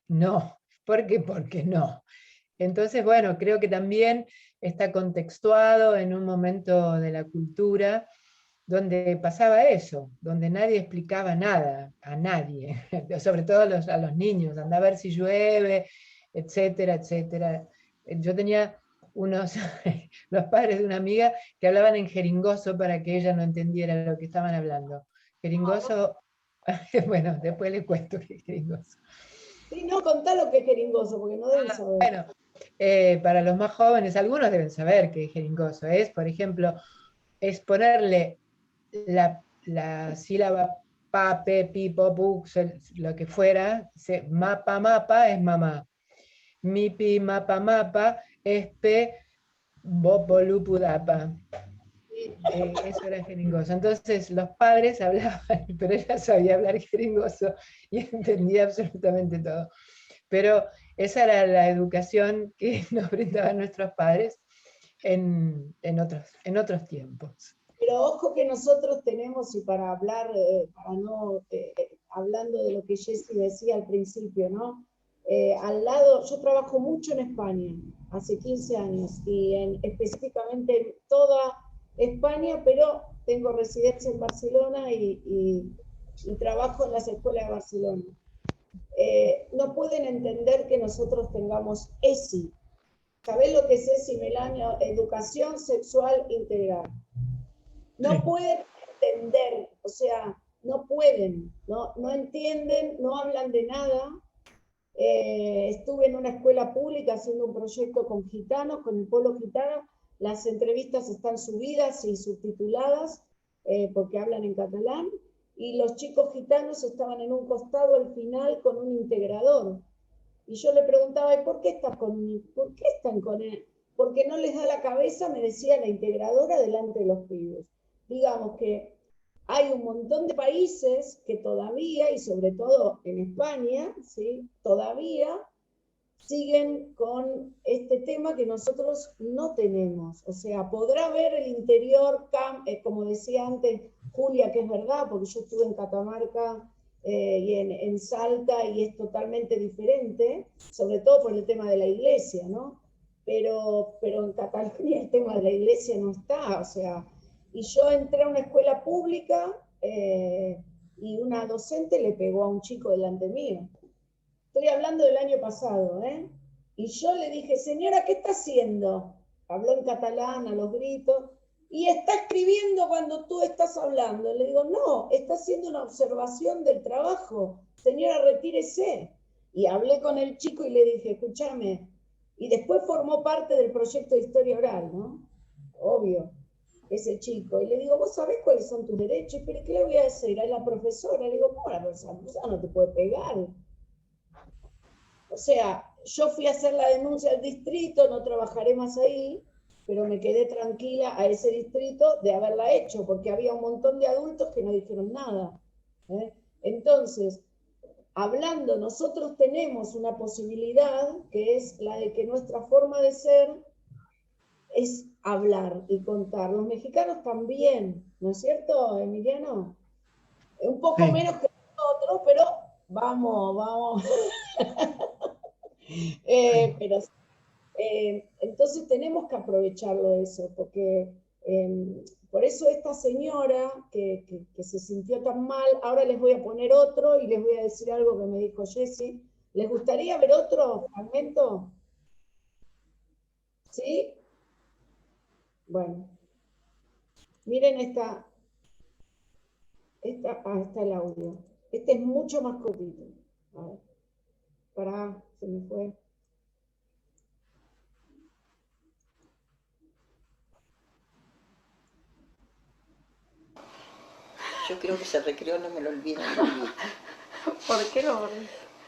no. ¿Por qué? Porque no. Entonces, bueno, creo que también está contextuado en un momento de la cultura donde pasaba eso, donde nadie explicaba nada a nadie, sobre todo a los niños, anda a ver si llueve, etcétera, etcétera. Yo tenía los padres de una amiga que hablaban en jeringoso para que ella no entendiera lo que estaban hablando. Jeringoso, bueno, después le cuento qué es jeringoso. Sí, no, contá lo que es jeringoso, porque no deben saber. Bueno, para los más jóvenes, algunos deben saber qué jeringoso es, por ejemplo, es ponerle la sílaba pa, pe, pi, po, pu, lo que fuera, mapa, mapa es mamá, mi, pi, mapa, mapa es pe, bo, bolu, pudapa. Eso era jeringoso. Entonces los padres hablaban, pero ella sabía hablar jeringoso y entendía absolutamente todo. Pero esa era la educación que nos brindaban nuestros padres en otros tiempos. Pero ojo que nosotros tenemos, y para hablar, hablando de lo que Jessy decía al principio, ¿no? Al lado, yo trabajo mucho en España, hace 15 años, y específicamente en toda España, pero tengo residencia en Barcelona y trabajo en las escuelas de Barcelona. No pueden entender que nosotros tengamos ESI. ¿Sabés lo que es ESI, Melanio? Educación Sexual Integral. No pueden entender, o sea, no pueden, no entienden, no hablan de nada. Estuve en una escuela pública haciendo un proyecto con gitanos, con el pueblo gitano. Las entrevistas están subidas y subtituladas porque hablan en catalán. Y los chicos gitanos estaban en un costado al final con un integrador. Y yo le preguntaba, ¿y por qué están con él? Porque no les da la cabeza, me decía la integradora, delante de los pibes. Digamos que hay un montón de países que todavía, y sobre todo en España, ¿sí? Todavía siguen con este tema que nosotros no tenemos. O sea, podrá haber el interior, como decía antes Julia, que es verdad, porque yo estuve en Catamarca y en Salta, y es totalmente diferente, sobre todo por el tema de la iglesia, ¿no? Pero en Cataluña el tema de la iglesia no está, o sea, y yo entré a una escuela pública y una docente le pegó a un chico delante mío. Estoy hablando del año pasado, ¿eh? Y yo le dije, señora, ¿qué está haciendo? Habló en catalán, a los gritos, y está escribiendo cuando tú estás hablando. Le digo, no, está haciendo una observación del trabajo. Señora, retírese. Y hablé con el chico y le dije, escúchame. Y después formó parte del proyecto de historia oral, ¿no? Obvio, ese chico. Y le digo, ¿vos sabés cuáles son tus derechos? Pero ¿qué le voy a decir? A la profesora. Le digo, ¿cómo la profesora no te puede pegar? O sea, yo fui a hacer la denuncia al distrito, no trabajaré más ahí, pero me quedé tranquila a ese distrito de haberla hecho, porque había un montón de adultos que no dijeron nada. Entonces, hablando, nosotros tenemos una posibilidad, que es la de que nuestra forma de ser es hablar y contar. Los mexicanos también, ¿no es cierto, Emiliano? Un poco menos que nosotros, pero vamos. Entonces tenemos que aprovecharlo eso, porque por eso esta señora que se sintió tan mal, ahora les voy a poner otro y les voy a decir algo que me dijo Jessy. ¿Les gustaría ver otro fragmento? ¿Sí? Bueno, miren esta está el audio. Este es mucho más cortito. A ver, pará, se me fue. Yo creo que ese recreo no me lo olvido en mi vida. ¿Por qué no?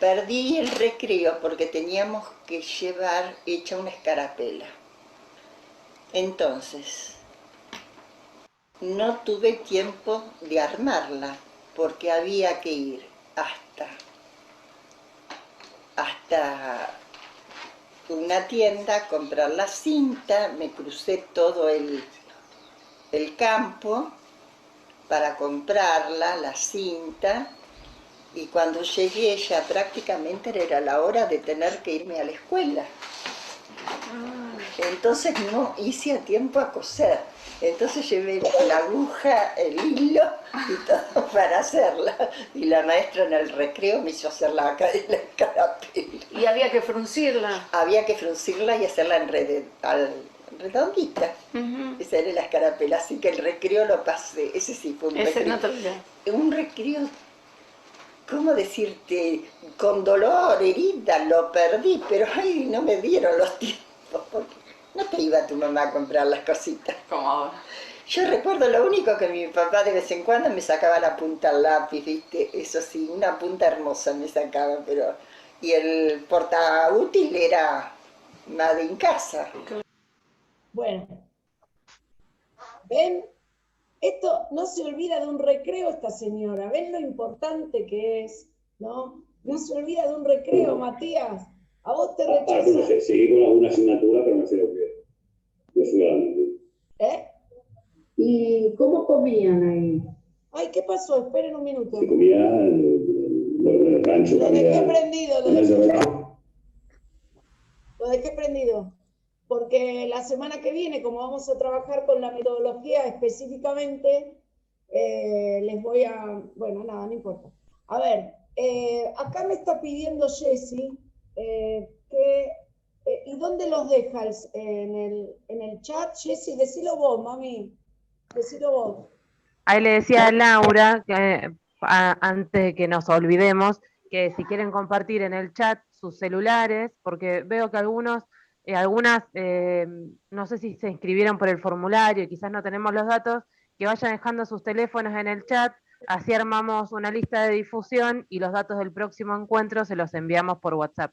Perdí el recreo porque teníamos que llevar hecha una escarapela. Entonces, no tuve tiempo de armarla porque había que ir hasta una tienda a comprar la cinta. Me crucé todo el campo para comprarla, la cinta, y cuando llegué ya prácticamente era la hora de tener que irme a la escuela. Entonces no hice a tiempo a coser. Entonces llevé la aguja, el hilo y todo para hacerla. Y la maestra en el recreo me hizo hacerla acá en la escarapela. Y había que fruncirla. Había que fruncirla y hacerla redondita. Esa era la escarapela. Así que el recreo lo pasé. Ese sí fue un recreo. Un recreo ¿cómo decirte? Con dolor, herida, lo perdí, pero ay, no me dieron los tiempos, porque no te iba tu mamá a comprar las cositas. Como ahora. Yo recuerdo lo único que mi papá de vez en cuando me sacaba la punta al lápiz, ¿viste? Eso sí, una punta hermosa me sacaba, pero... Y el portaútil era Made in Casa. Bueno, ¿ven? Esto no se olvida de un recreo esta señora, ¿ven lo importante que es? ¿No? No se olvida de un recreo, Matías. A vos te rechazan. Seguí con alguna asignatura, pero me se lo olvidé. Yo soy grande. ¿Eh? ¿Y cómo comían ahí? Ay, ¿qué pasó? Esperen un minuto. Se comía el rancho. Lo dejé prendido, lo dejé prendido. Porque la semana que viene, como vamos a trabajar con la metodología específicamente, les voy a... Bueno, nada, no importa. A ver, acá me está pidiendo Jessy ¿y dónde los dejas? ¿En el chat? Jessy, decilo vos, mami. Decilo vos. Ahí le decía a Laura, que, antes de que nos olvidemos, que si quieren compartir en el chat sus celulares, porque veo que algunas, no sé si se inscribieron por el formulario y quizás no tenemos los datos, que vayan dejando sus teléfonos en el chat, así armamos una lista de difusión y los datos del próximo encuentro se los enviamos por WhatsApp.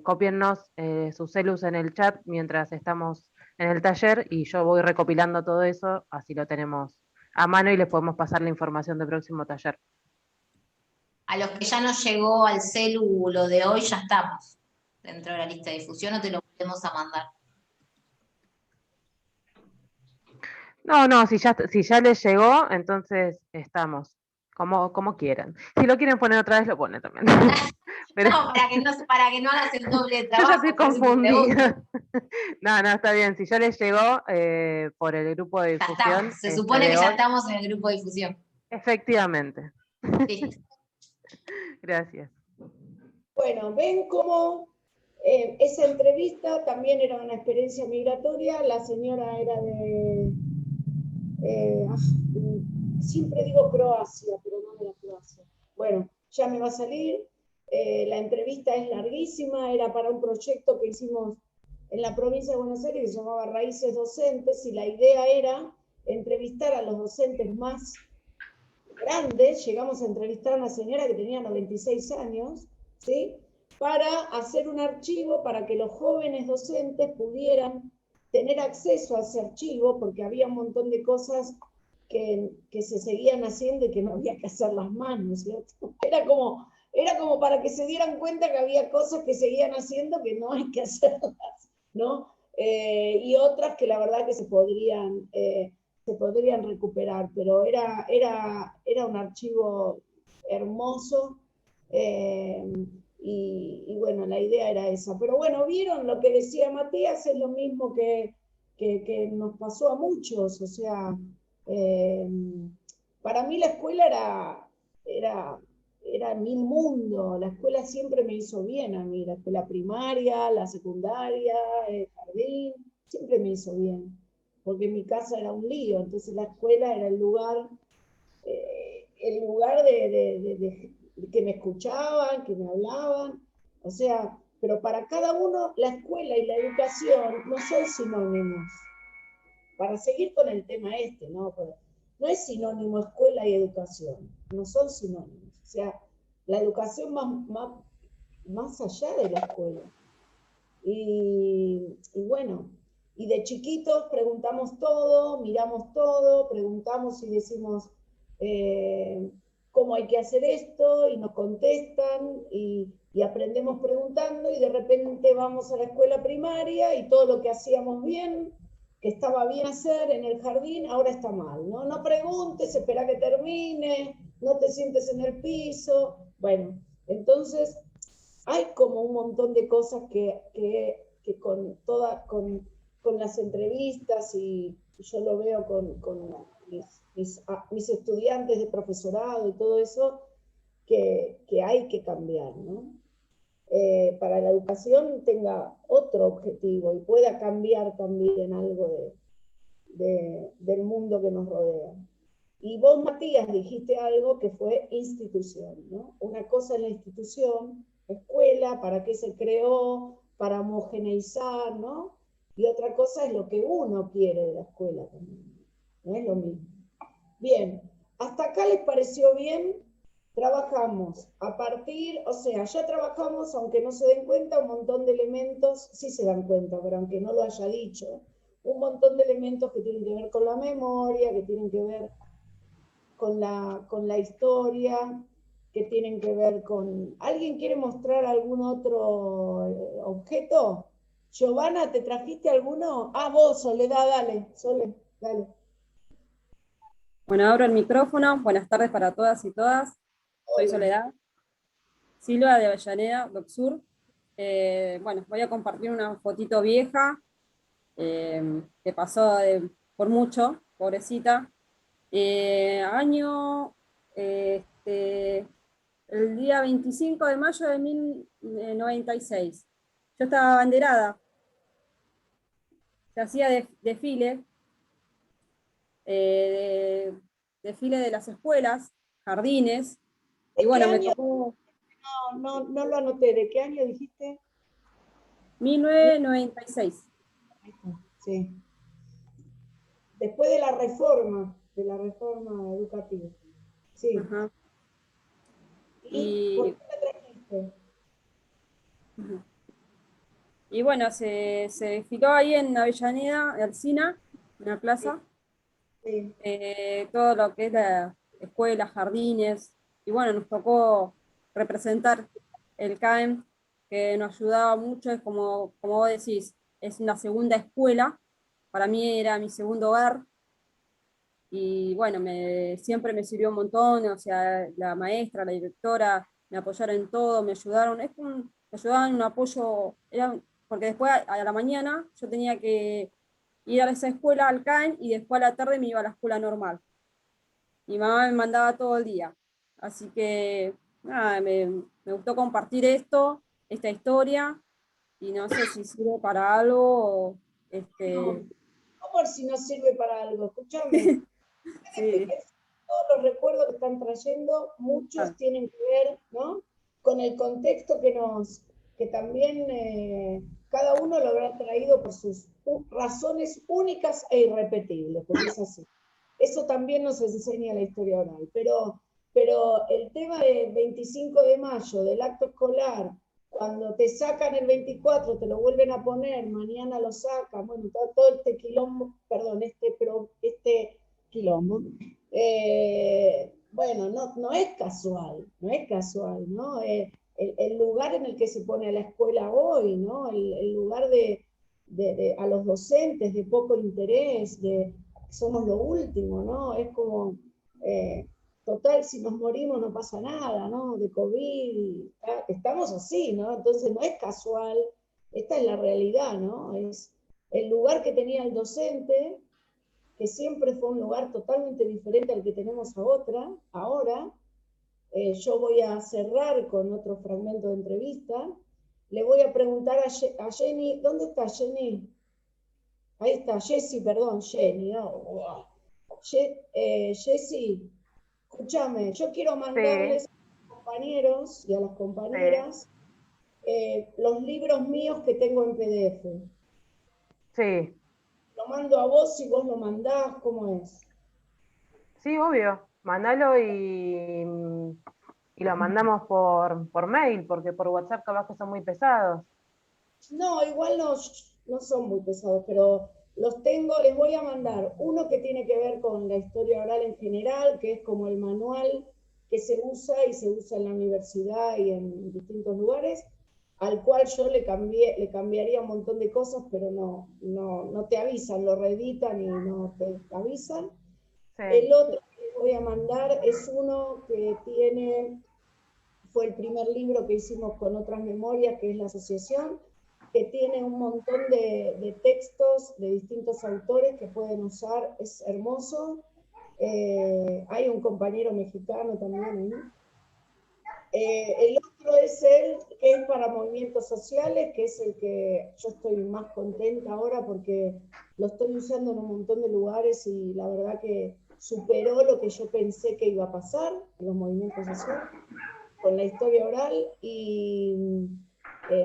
Cópiennos sus celus en el chat mientras estamos en el taller y yo voy recopilando todo eso, así lo tenemos a mano y les podemos pasar la información del próximo taller. A los que ya nos llegó al celu lo de hoy, ya estamos dentro de la lista de difusión, o te lo podemos a mandar. No, si ya les llegó, entonces estamos, como quieran. Si lo quieren poner otra vez, lo ponen también. Pero... No, para que no hagas el doble de trabajo. Yo ya estoy confundida. No, está bien, si ya les llegó por el grupo de difusión. Se supone que ya estamos en el grupo de difusión. Efectivamente. Listo. Gracias. Bueno, ven cómo esa entrevista también era una experiencia migratoria. La señora era de... siempre digo Croacia, pero no era Croacia. Bueno, ya me va a salir. La entrevista es larguísima, era para un proyecto que hicimos en la provincia de Buenos Aires que se llamaba Raíces Docentes, y la idea era entrevistar a los docentes más grandes. Llegamos a entrevistar a una señora que tenía 96 años, ¿sí? Para hacer un archivo para que los jóvenes docentes pudieran tener acceso a ese archivo, porque había un montón de cosas que se seguían haciendo y que no había que hacerlas más, ¿no es cierto? Era como para que se dieran cuenta que había cosas que seguían haciendo que no hay que hacerlas, ¿no? Y otras que la verdad que se podrían recuperar, pero era un archivo hermoso, y bueno, la idea era esa. Pero bueno, vieron lo que decía Matías, es lo mismo que nos pasó a muchos, o sea, para mí la escuela era mil mundos. La escuela siempre me hizo bien a mí, la escuela primaria, la secundaria, el jardín, siempre me hizo bien, porque mi casa era un lío, entonces la escuela era el lugar de que me escuchaban, que me hablaban, o sea, pero para cada uno la escuela y la educación no son sinónimos. Para seguir con el tema ¿no? No es sinónimo escuela y educación, no son sinónimos. O sea, la educación más allá de la escuela. Y bueno, y de chiquitos preguntamos todo, miramos todo, preguntamos y decimos cómo hay que hacer esto, y nos contestan, y aprendemos preguntando, y de repente vamos a la escuela primaria y todo lo que hacíamos bien, que estaba bien hacer en el jardín, ahora está mal, ¿no? No preguntes, espera que termine, no te sientes en el piso. Bueno, entonces hay como un montón de cosas que con las entrevistas, y yo lo veo con mis estudiantes de profesorado y todo eso, que hay que cambiar, ¿no? Para la educación tenga otro objetivo y pueda cambiar también algo del mundo que nos rodea. Y vos, Matías, dijiste algo que fue institución, ¿no? Una cosa es la institución, escuela, para qué se creó, para homogeneizar, ¿no? Y otra cosa es lo que uno quiere de la escuela también. No es lo mismo. Bien, ¿hasta acá les pareció bien? Trabajamos a partir, o sea, ya trabajamos, aunque no se den cuenta, un montón de elementos, sí se dan cuenta, pero aunque no lo haya dicho, un montón de elementos que tienen que ver con la memoria, que tienen que ver con la historia, que tienen que ver con... ¿Alguien quiere mostrar algún otro objeto? Giovanna, ¿te trajiste alguno? Ah, vos, Soledad, dale, Sole, dale. Bueno, abro el micrófono. Buenas tardes para todas y todas. Soy Soledad Silva de Avellaneda, DocSur. Bueno, voy a compartir una fotito vieja que pasó por mucho, pobrecita. El día 25 de mayo de 1996. Yo estaba abanderada. Se hacía desfile. Desfile de las escuelas, jardines, y bueno, me tocó... No lo anoté, ¿de qué año dijiste? 1996. Sí. Después de la reforma educativa. Sí. Ajá. ¿Y por qué la trajiste? Y bueno, se desfiló ahí en Avellaneda, Alsina, en la plaza. Sí. Todo lo que es la escuela, jardines, y bueno, nos tocó representar el CAEM, que nos ayudaba mucho, es como vos decís, es una segunda escuela, para mí era mi segundo hogar, y bueno, siempre me sirvió un montón, o sea, la maestra, la directora, me apoyaron en todo, me ayudaron, me ayudaban un apoyo, porque después a la mañana yo tenía que ir a esa escuela al CAEN y después a la tarde me iba a la escuela normal. Mi mamá me mandaba todo el día. Así que nada, me gustó compartir esta historia, y no sé si sirve para algo o, ¿Cómo si no sirve para algo? Escúchame. Sí. Todos los recuerdos que están trayendo, muchos tienen que ver, ¿no?, con el contexto que también cada uno lo habrá traído por sus razones únicas e irrepetibles, porque es así. Eso también nos enseña la historia oral. Pero el tema del 25 de mayo, del acto escolar, cuando te sacan el 24, te lo vuelven a poner, mañana lo sacan, bueno, todo este quilombo, perdón, este quilombo, bueno, no es casual, ¿no? El lugar en el que se pone a la escuela hoy, ¿no? El lugar a los docentes de poco interés, somos lo último, ¿no? Es como, total, si nos morimos no pasa nada, ¿no? De COVID, estamos así, ¿no? Entonces no es casual, esta es la realidad, ¿no? Es el lugar que tenía el docente, que siempre fue un lugar totalmente diferente al que tenemos ahora. Yo voy a cerrar con otro fragmento de entrevista. Le voy a preguntar a Jenny, ¿dónde está Jenny? Ahí está, Jessie, perdón, Jenny. Oh, wow. Jessie, escúchame, yo quiero mandarles a los compañeros y a las compañeras los libros míos que tengo en PDF. Sí. Lo mando a vos y vos lo mandás, ¿cómo es? Sí, obvio. Mandalo y lo mandamos por mail, porque por WhatsApp capaz que son muy pesados. No, igual no son muy pesados, pero los tengo, les voy a mandar uno que tiene que ver con la historia oral en general, que es como el manual que se usa y se usa en la universidad y en distintos lugares, al cual yo le cambiaría un montón de cosas, pero no te avisan, lo reeditan y no te avisan. Sí. El otro que les voy a mandar es uno que fue el primer libro que hicimos con Otras Memorias, que es la asociación, que tiene un montón de textos de distintos autores que pueden usar, es hermoso. Hay un compañero mexicano también, ¿no? El otro es el que es para movimientos sociales, que es el que yo estoy más contenta ahora porque lo estoy usando en un montón de lugares y la verdad que superó lo que yo pensé que iba a pasar en los movimientos sociales, con la historia oral, y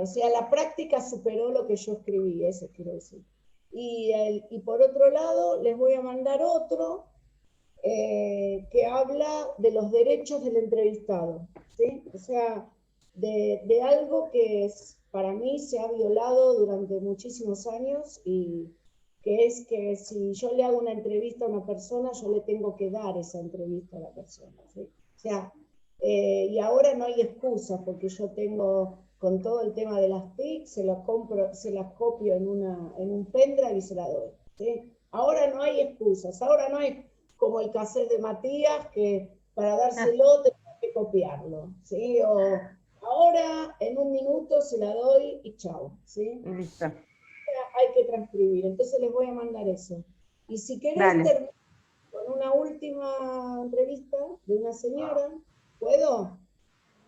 o sea, la práctica superó lo que yo escribí, eso quiero decir. Y por otro lado, les voy a mandar otro que habla de los derechos del entrevistado, ¿sí? O sea, de algo que para mí se ha violado durante muchísimos años, y que es que si yo le hago una entrevista a una persona, yo le tengo que dar esa entrevista a la persona, ¿sí? O sea, y ahora no hay excusa, porque yo tengo, con todo el tema de las TIC, se las copio en un pendrive y se la doy, ¿sí? Ahora no hay excusas, ahora no hay como el cassette de Matías, que para dárselo tengo que copiarlo, ¿sí? O ahora en un minuto se la doy y chao, ¿sí? Listo. Hay que transcribir, entonces les voy a mandar eso. Y si querés terminar con una última entrevista de una señora, ¿puedo?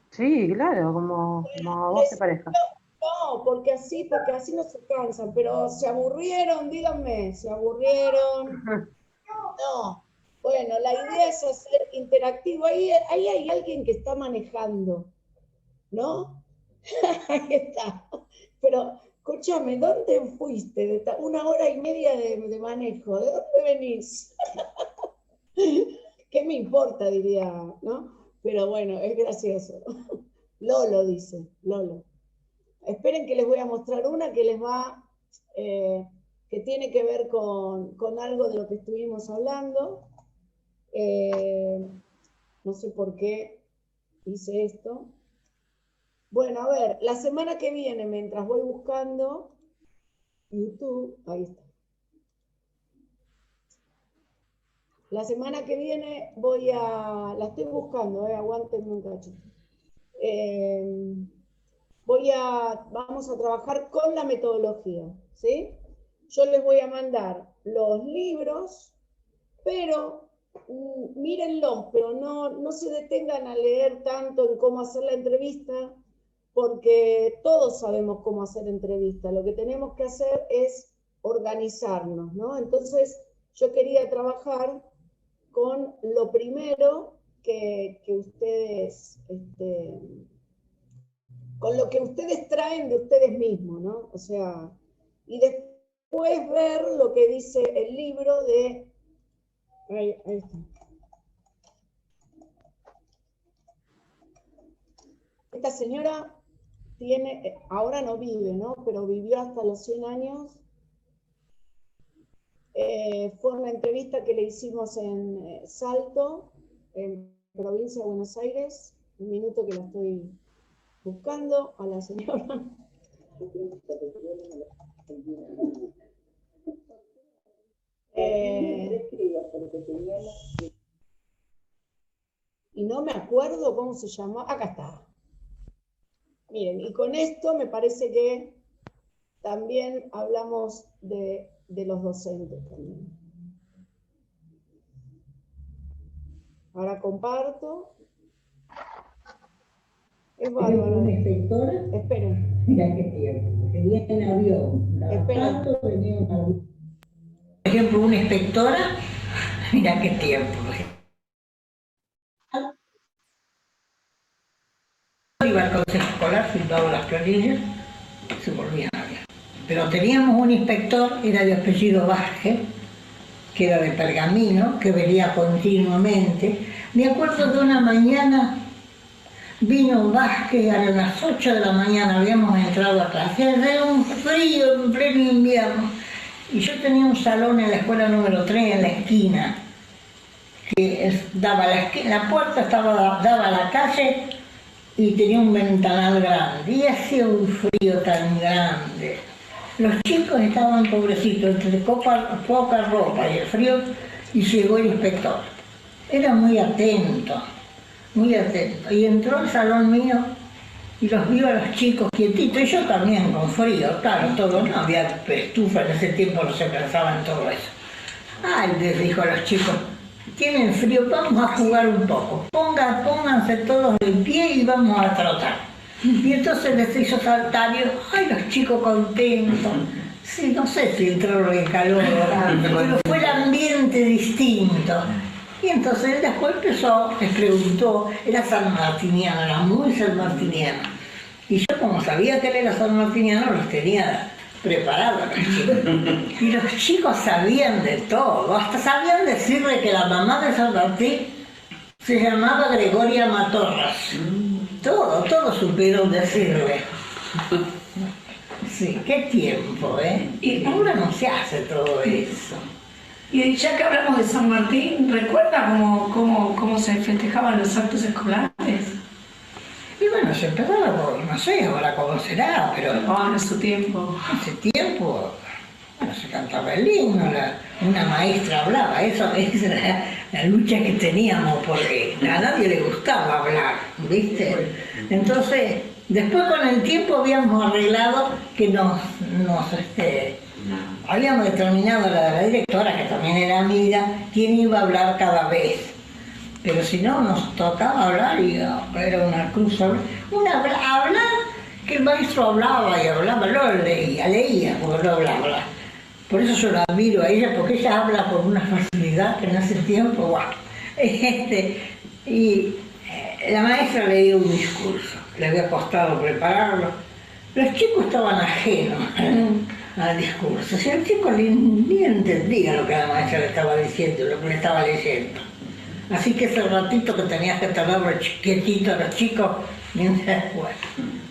Sí, claro, como a vos te parezca. No, porque así no se cansan, pero se aburrieron, díganme, ¿se aburrieron? No. Bueno, la idea es hacer interactivo. Ahí hay alguien que está manejando, ¿no? Ahí está. Pero, escúchame, ¿dónde fuiste? De 1 hora y media de manejo. ¿De dónde venís? ¿Qué me importa, diría, ¿no? Pero bueno, es gracioso. Lolo dice, Lolo. Esperen que les voy a mostrar una que les va, que tiene que ver con algo de lo que estuvimos hablando. No sé por qué hice esto. Bueno, a ver, la semana que viene, mientras voy buscando YouTube, ahí está. La semana que viene la estoy buscando, aguántenme un cachito. Vamos a trabajar con la metodología, ¿sí? Yo les voy a mandar los libros, pero mírenlos, pero no se detengan a leer tanto en cómo hacer la entrevista, porque todos sabemos cómo hacer entrevista. Lo que tenemos que hacer es organizarnos, ¿no? Entonces, yo quería trabajar con lo primero que ustedes, con lo que ustedes traen de ustedes mismos, ¿no? O sea, y después ver lo que dice el libro de... Ahí está. Esta señora ahora no vive, ¿no? Pero vivió hasta los 100 años. Fue una entrevista que le hicimos en Salto, en provincia de Buenos Aires. Un minuto que la estoy buscando a la señora. Y no me acuerdo cómo se llamó. Acá está. Miren, y con esto me parece que también hablamos de los docentes también. Ahora comparto. Es bárbaro. ¿Una inspectora? Esperen. Mira qué tiempo. Venía en avión. Esperen. Venía en avión. Por ejemplo, una inspectora. Mira qué tiempo. Iba al consejo escolar, juntaba las planillas, se volvían a ver. Pero teníamos un inspector, era de apellido Vázquez, que era de Pergamino, que venía continuamente. Me acuerdo de una mañana, vino Vázquez a las 8 de la mañana, habíamos entrado a clase, era un frío en pleno invierno. Y yo tenía un salón en la escuela número 3, en la esquina, que daba la puerta daba a la calle, y tenía un ventanal grande, y hacía un frío tan grande. Los chicos estaban pobrecitos, entre poca ropa y el frío, y llegó el inspector. Era muy atento, y entró al salón mío, y los vio a los chicos quietitos, y yo también con frío, claro, todo, no había estufa en ese tiempo, no se pensaba en todo eso. Ay, les dijo a los chicos, tienen frío, vamos a jugar un poco. Pónganse todos de pie y vamos a trotar. Y entonces les hizo saltar y, ay, los chicos contentos. Sí, no sé si entraron en calor, pero fue el ambiente distinto. Y entonces él después les preguntó, era sanmartiniano, era muy sanmartiniano. Y yo como sabía que él era sanmartiniano, los tenía preparados a los chicos. Y los chicos sabían de todo, hasta sabían decirle que la mamá de San Martín se llamaba Gregoria Matorras. Todo supieron decirle. Sí, qué tiempo, ¿eh? Y ahora no se hace todo eso. Y ya que hablamos de San Martín, ¿recuerda cómo se festejaban los actos escolares? Y bueno, se empezaba por, no sé ahora cómo será, pero... en su tiempo. Hace tiempo, bueno, se cantaba el himno, una maestra hablaba, esa era la lucha que teníamos, porque a nadie le gustaba hablar, ¿viste? Entonces, después con el tiempo habíamos arreglado que habíamos determinado la directora, que también era amiga, quién iba a hablar cada vez. Pero si no, nos tocaba hablar y era una cruz. Hablar, que el maestro hablaba y hablaba, no leía, porque no hablaba. Por eso yo la admiro a ella, porque ella habla con una facilidad que en ese tiempo, wow. Y la maestra le dio un discurso, le había costado prepararlo. Los chicos estaban ajenos al discurso, o sea, el chico ni entendía lo que la maestra le estaba diciendo, lo que le estaba leyendo. Así que ese ratito que tenías que tenerlo quietito a los chicos, mientras después.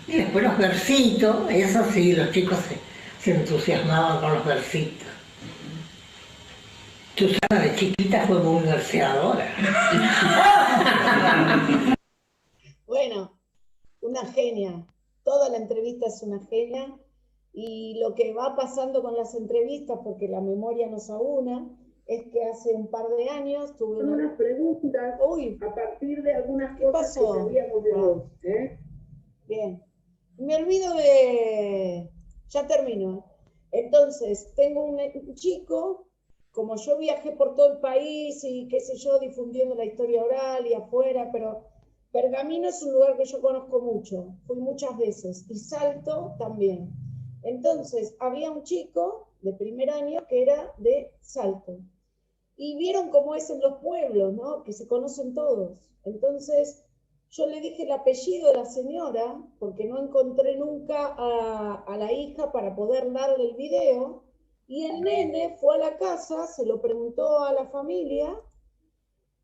Y después los versitos, eso sí, los chicos se entusiasmaban con los versitos. Susana de chiquita fue muy verseadora. Bueno, una genia. Toda la entrevista es una genia. Y lo que va pasando con las entrevistas, porque la memoria nos aúna, es que hace un par de años tuve unas preguntas a partir de algunas cosas que sabíamos de vos. Bien. Me olvido de... Ya termino. Entonces, tengo un chico, como yo viajé por todo el país y qué sé yo, difundiendo la historia oral y afuera, pero Pergamino es un lugar que yo conozco mucho, fui muchas veces, y Salto también. Entonces, había un chico de primer año que era de Salto. Y vieron cómo es en los pueblos, ¿no? Que se conocen todos. Entonces, yo le dije el apellido de la señora, porque no encontré nunca a la hija para poder darle el video, y el nene fue a la casa, se lo preguntó a la familia,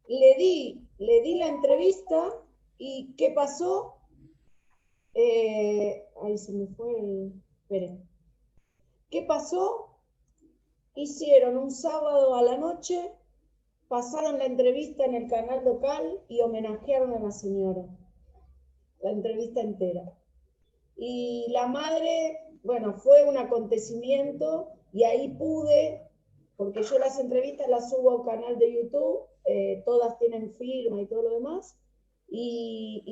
le di la entrevista, y ¿qué pasó? Ahí se me fue el... Esperen. ¿Qué pasó? Hicieron un sábado a la noche, pasaron la entrevista en el canal local y homenajearon a la señora, la entrevista entera. Y la madre, bueno, fue un acontecimiento y ahí pude, porque yo las entrevistas las subo a un canal de YouTube, todas tienen firma y todo lo demás, y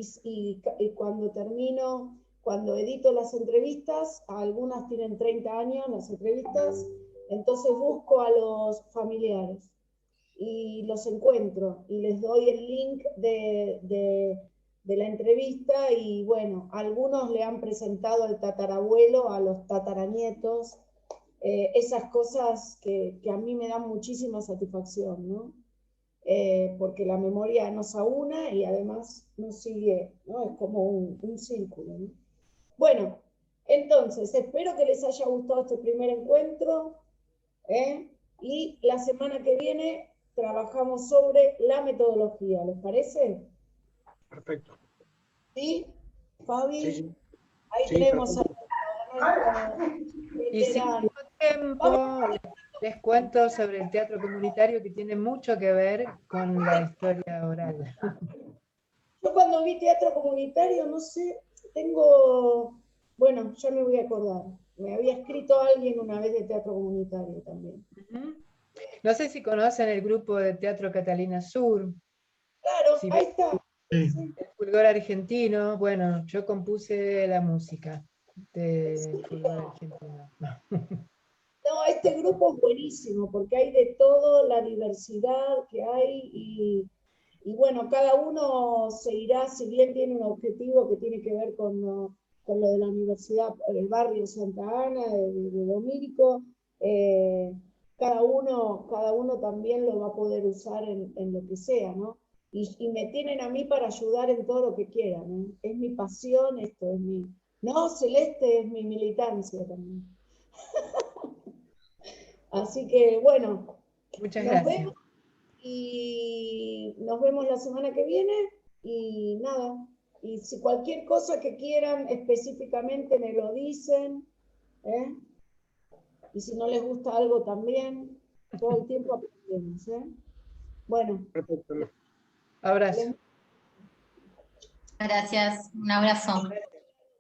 cuando termino, cuando edito las entrevistas, algunas tienen 30 años las entrevistas, entonces busco a los familiares y los encuentro y les doy el link de la entrevista y bueno, algunos le han presentado al tatarabuelo, a los tataranietos, esas cosas que a mí me dan muchísima satisfacción, ¿no? Porque la memoria nos aúna y además nos sigue, ¿no? Es como un círculo, ¿no? Bueno, entonces espero que les haya gustado este primer encuentro. Y la semana que viene trabajamos sobre la metodología, ¿les parece? Perfecto. ¿Sí? Fabi, sí. Ahí sí, tenemos Y si tengo tiempo, les cuento sobre el teatro comunitario que tiene mucho que ver con la historia oral. Yo cuando vi teatro comunitario, no sé, bueno, ya me voy a acordar. Me había escrito alguien una vez de teatro comunitario también. No sé si conocen el grupo de Teatro Catalina Sur. Claro, ahí está. El Fulgor argentino. Bueno, yo compuse la música de Fulgor argentino. No, No, este grupo es buenísimo porque hay de todo, la diversidad que hay y bueno, cada uno se irá, si bien tiene un objetivo que tiene que ver con lo de la universidad, el barrio Santa Ana, de Domínico, cada uno también lo va a poder usar en lo que sea, ¿no? Y me tienen a mí para ayudar en todo lo que quieran, ¿no? Es mi pasión, esto es mi... No, Celeste es mi militancia también. Así que, bueno, Muchas nos gracias. vemos y nos vemos la semana que viene y nada. Y si cualquier cosa que quieran específicamente me lo dicen, ¿eh? Y si no les gusta algo también, todo el tiempo aprendemos, ¿eh? Bueno. Perfecto. Abrazo. Gracias, un abrazo.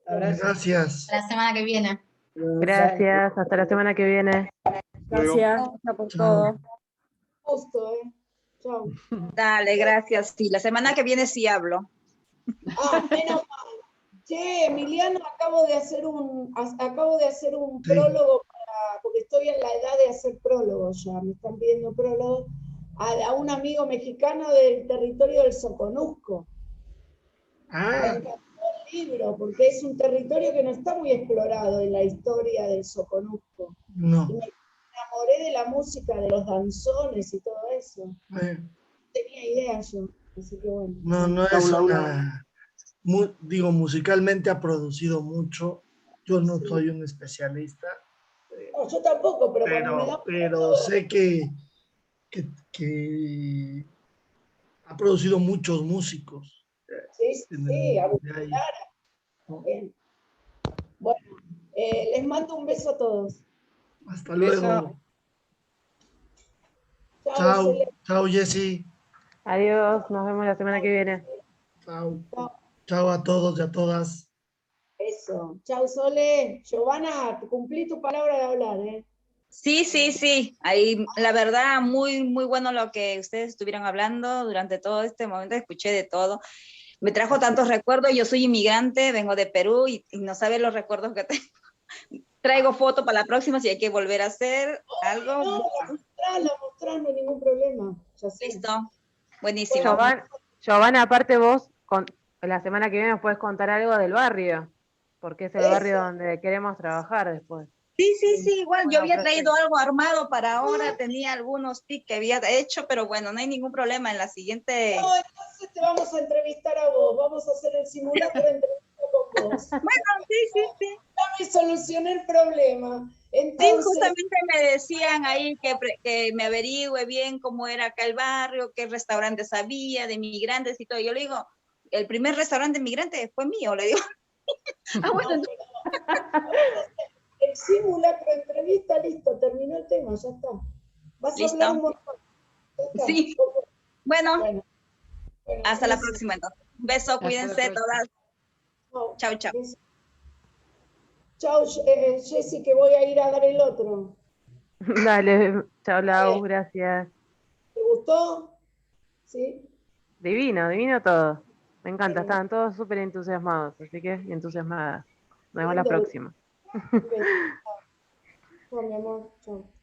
Abrazo. Gracias. Hasta la semana que viene. Gracias, hasta la semana que viene. Gracias por todo. Justo, ¿eh? Chao. Dale, gracias. Sí, la semana que viene sí hablo. Ah, menos mal. Che, Emiliano, acabo de hacer un prólogo porque estoy en la edad de hacer prólogos ya, me están pidiendo prólogos, a un amigo mexicano del territorio del Soconusco. Me encantó el libro, porque es un territorio que no está muy explorado en la historia del Soconusco. No. Y me enamoré de la música, de los danzones y todo eso. No tenía idea yo, así que bueno. No es una... digo, musicalmente ha producido mucho. Yo no soy un especialista. No, yo tampoco, pero sé que ha producido muchos músicos. Sí, a buscar. Bien. Bueno, les mando un beso a todos. Hasta luego. Chao, Jessy. Adiós, nos vemos la semana que viene. Chao a todos y a todas. Eso. Chao, Sole. Giovanna, cumplí tu palabra de hablar, ¿eh? Sí. Ahí, la verdad, muy bueno lo que ustedes estuvieron hablando durante todo este momento. Escuché de todo. Me trajo tantos recuerdos. Yo soy inmigrante, vengo de Perú y no saben los recuerdos que tengo. Traigo foto para la próxima si hay que volver a hacer algo. No, mostrarlo, no hay ningún problema. Listo. Buenísimo. Giovanna, aparte vos, la semana que viene nos puedes contar algo del barrio, porque es el barrio donde queremos trabajar después. Sí, igual yo había traído algo armado para ahora, tenía algunos tips que había hecho, pero bueno, no hay ningún problema en la siguiente. No, entonces te vamos a entrevistar a vos, vamos a hacer el simulacro de entrevista con vos. Bueno, sí. Ya me solucioné el problema. Entonces, sí, justamente me decían ahí que me averigüe bien cómo era acá el barrio, qué restaurantes había de migrantes y todo. Yo le digo, el primer restaurante migrante fue mío, le digo. Bueno. El simulacro de entrevista, listo, terminó el tema, ya está. Vas a hablar un montón. Sí. Bueno, hasta la próxima entonces. Un beso, cuídense todas. Chao. Chao, Jessy, que voy a ir a dar el otro. Dale, chao, Lau, gracias. ¿Te gustó? ¿Sí? Divino todo. Me encanta, estaban todos súper entusiasmados, así que entusiasmadas. Nos vemos la próxima. Chao, mi amor. Chao.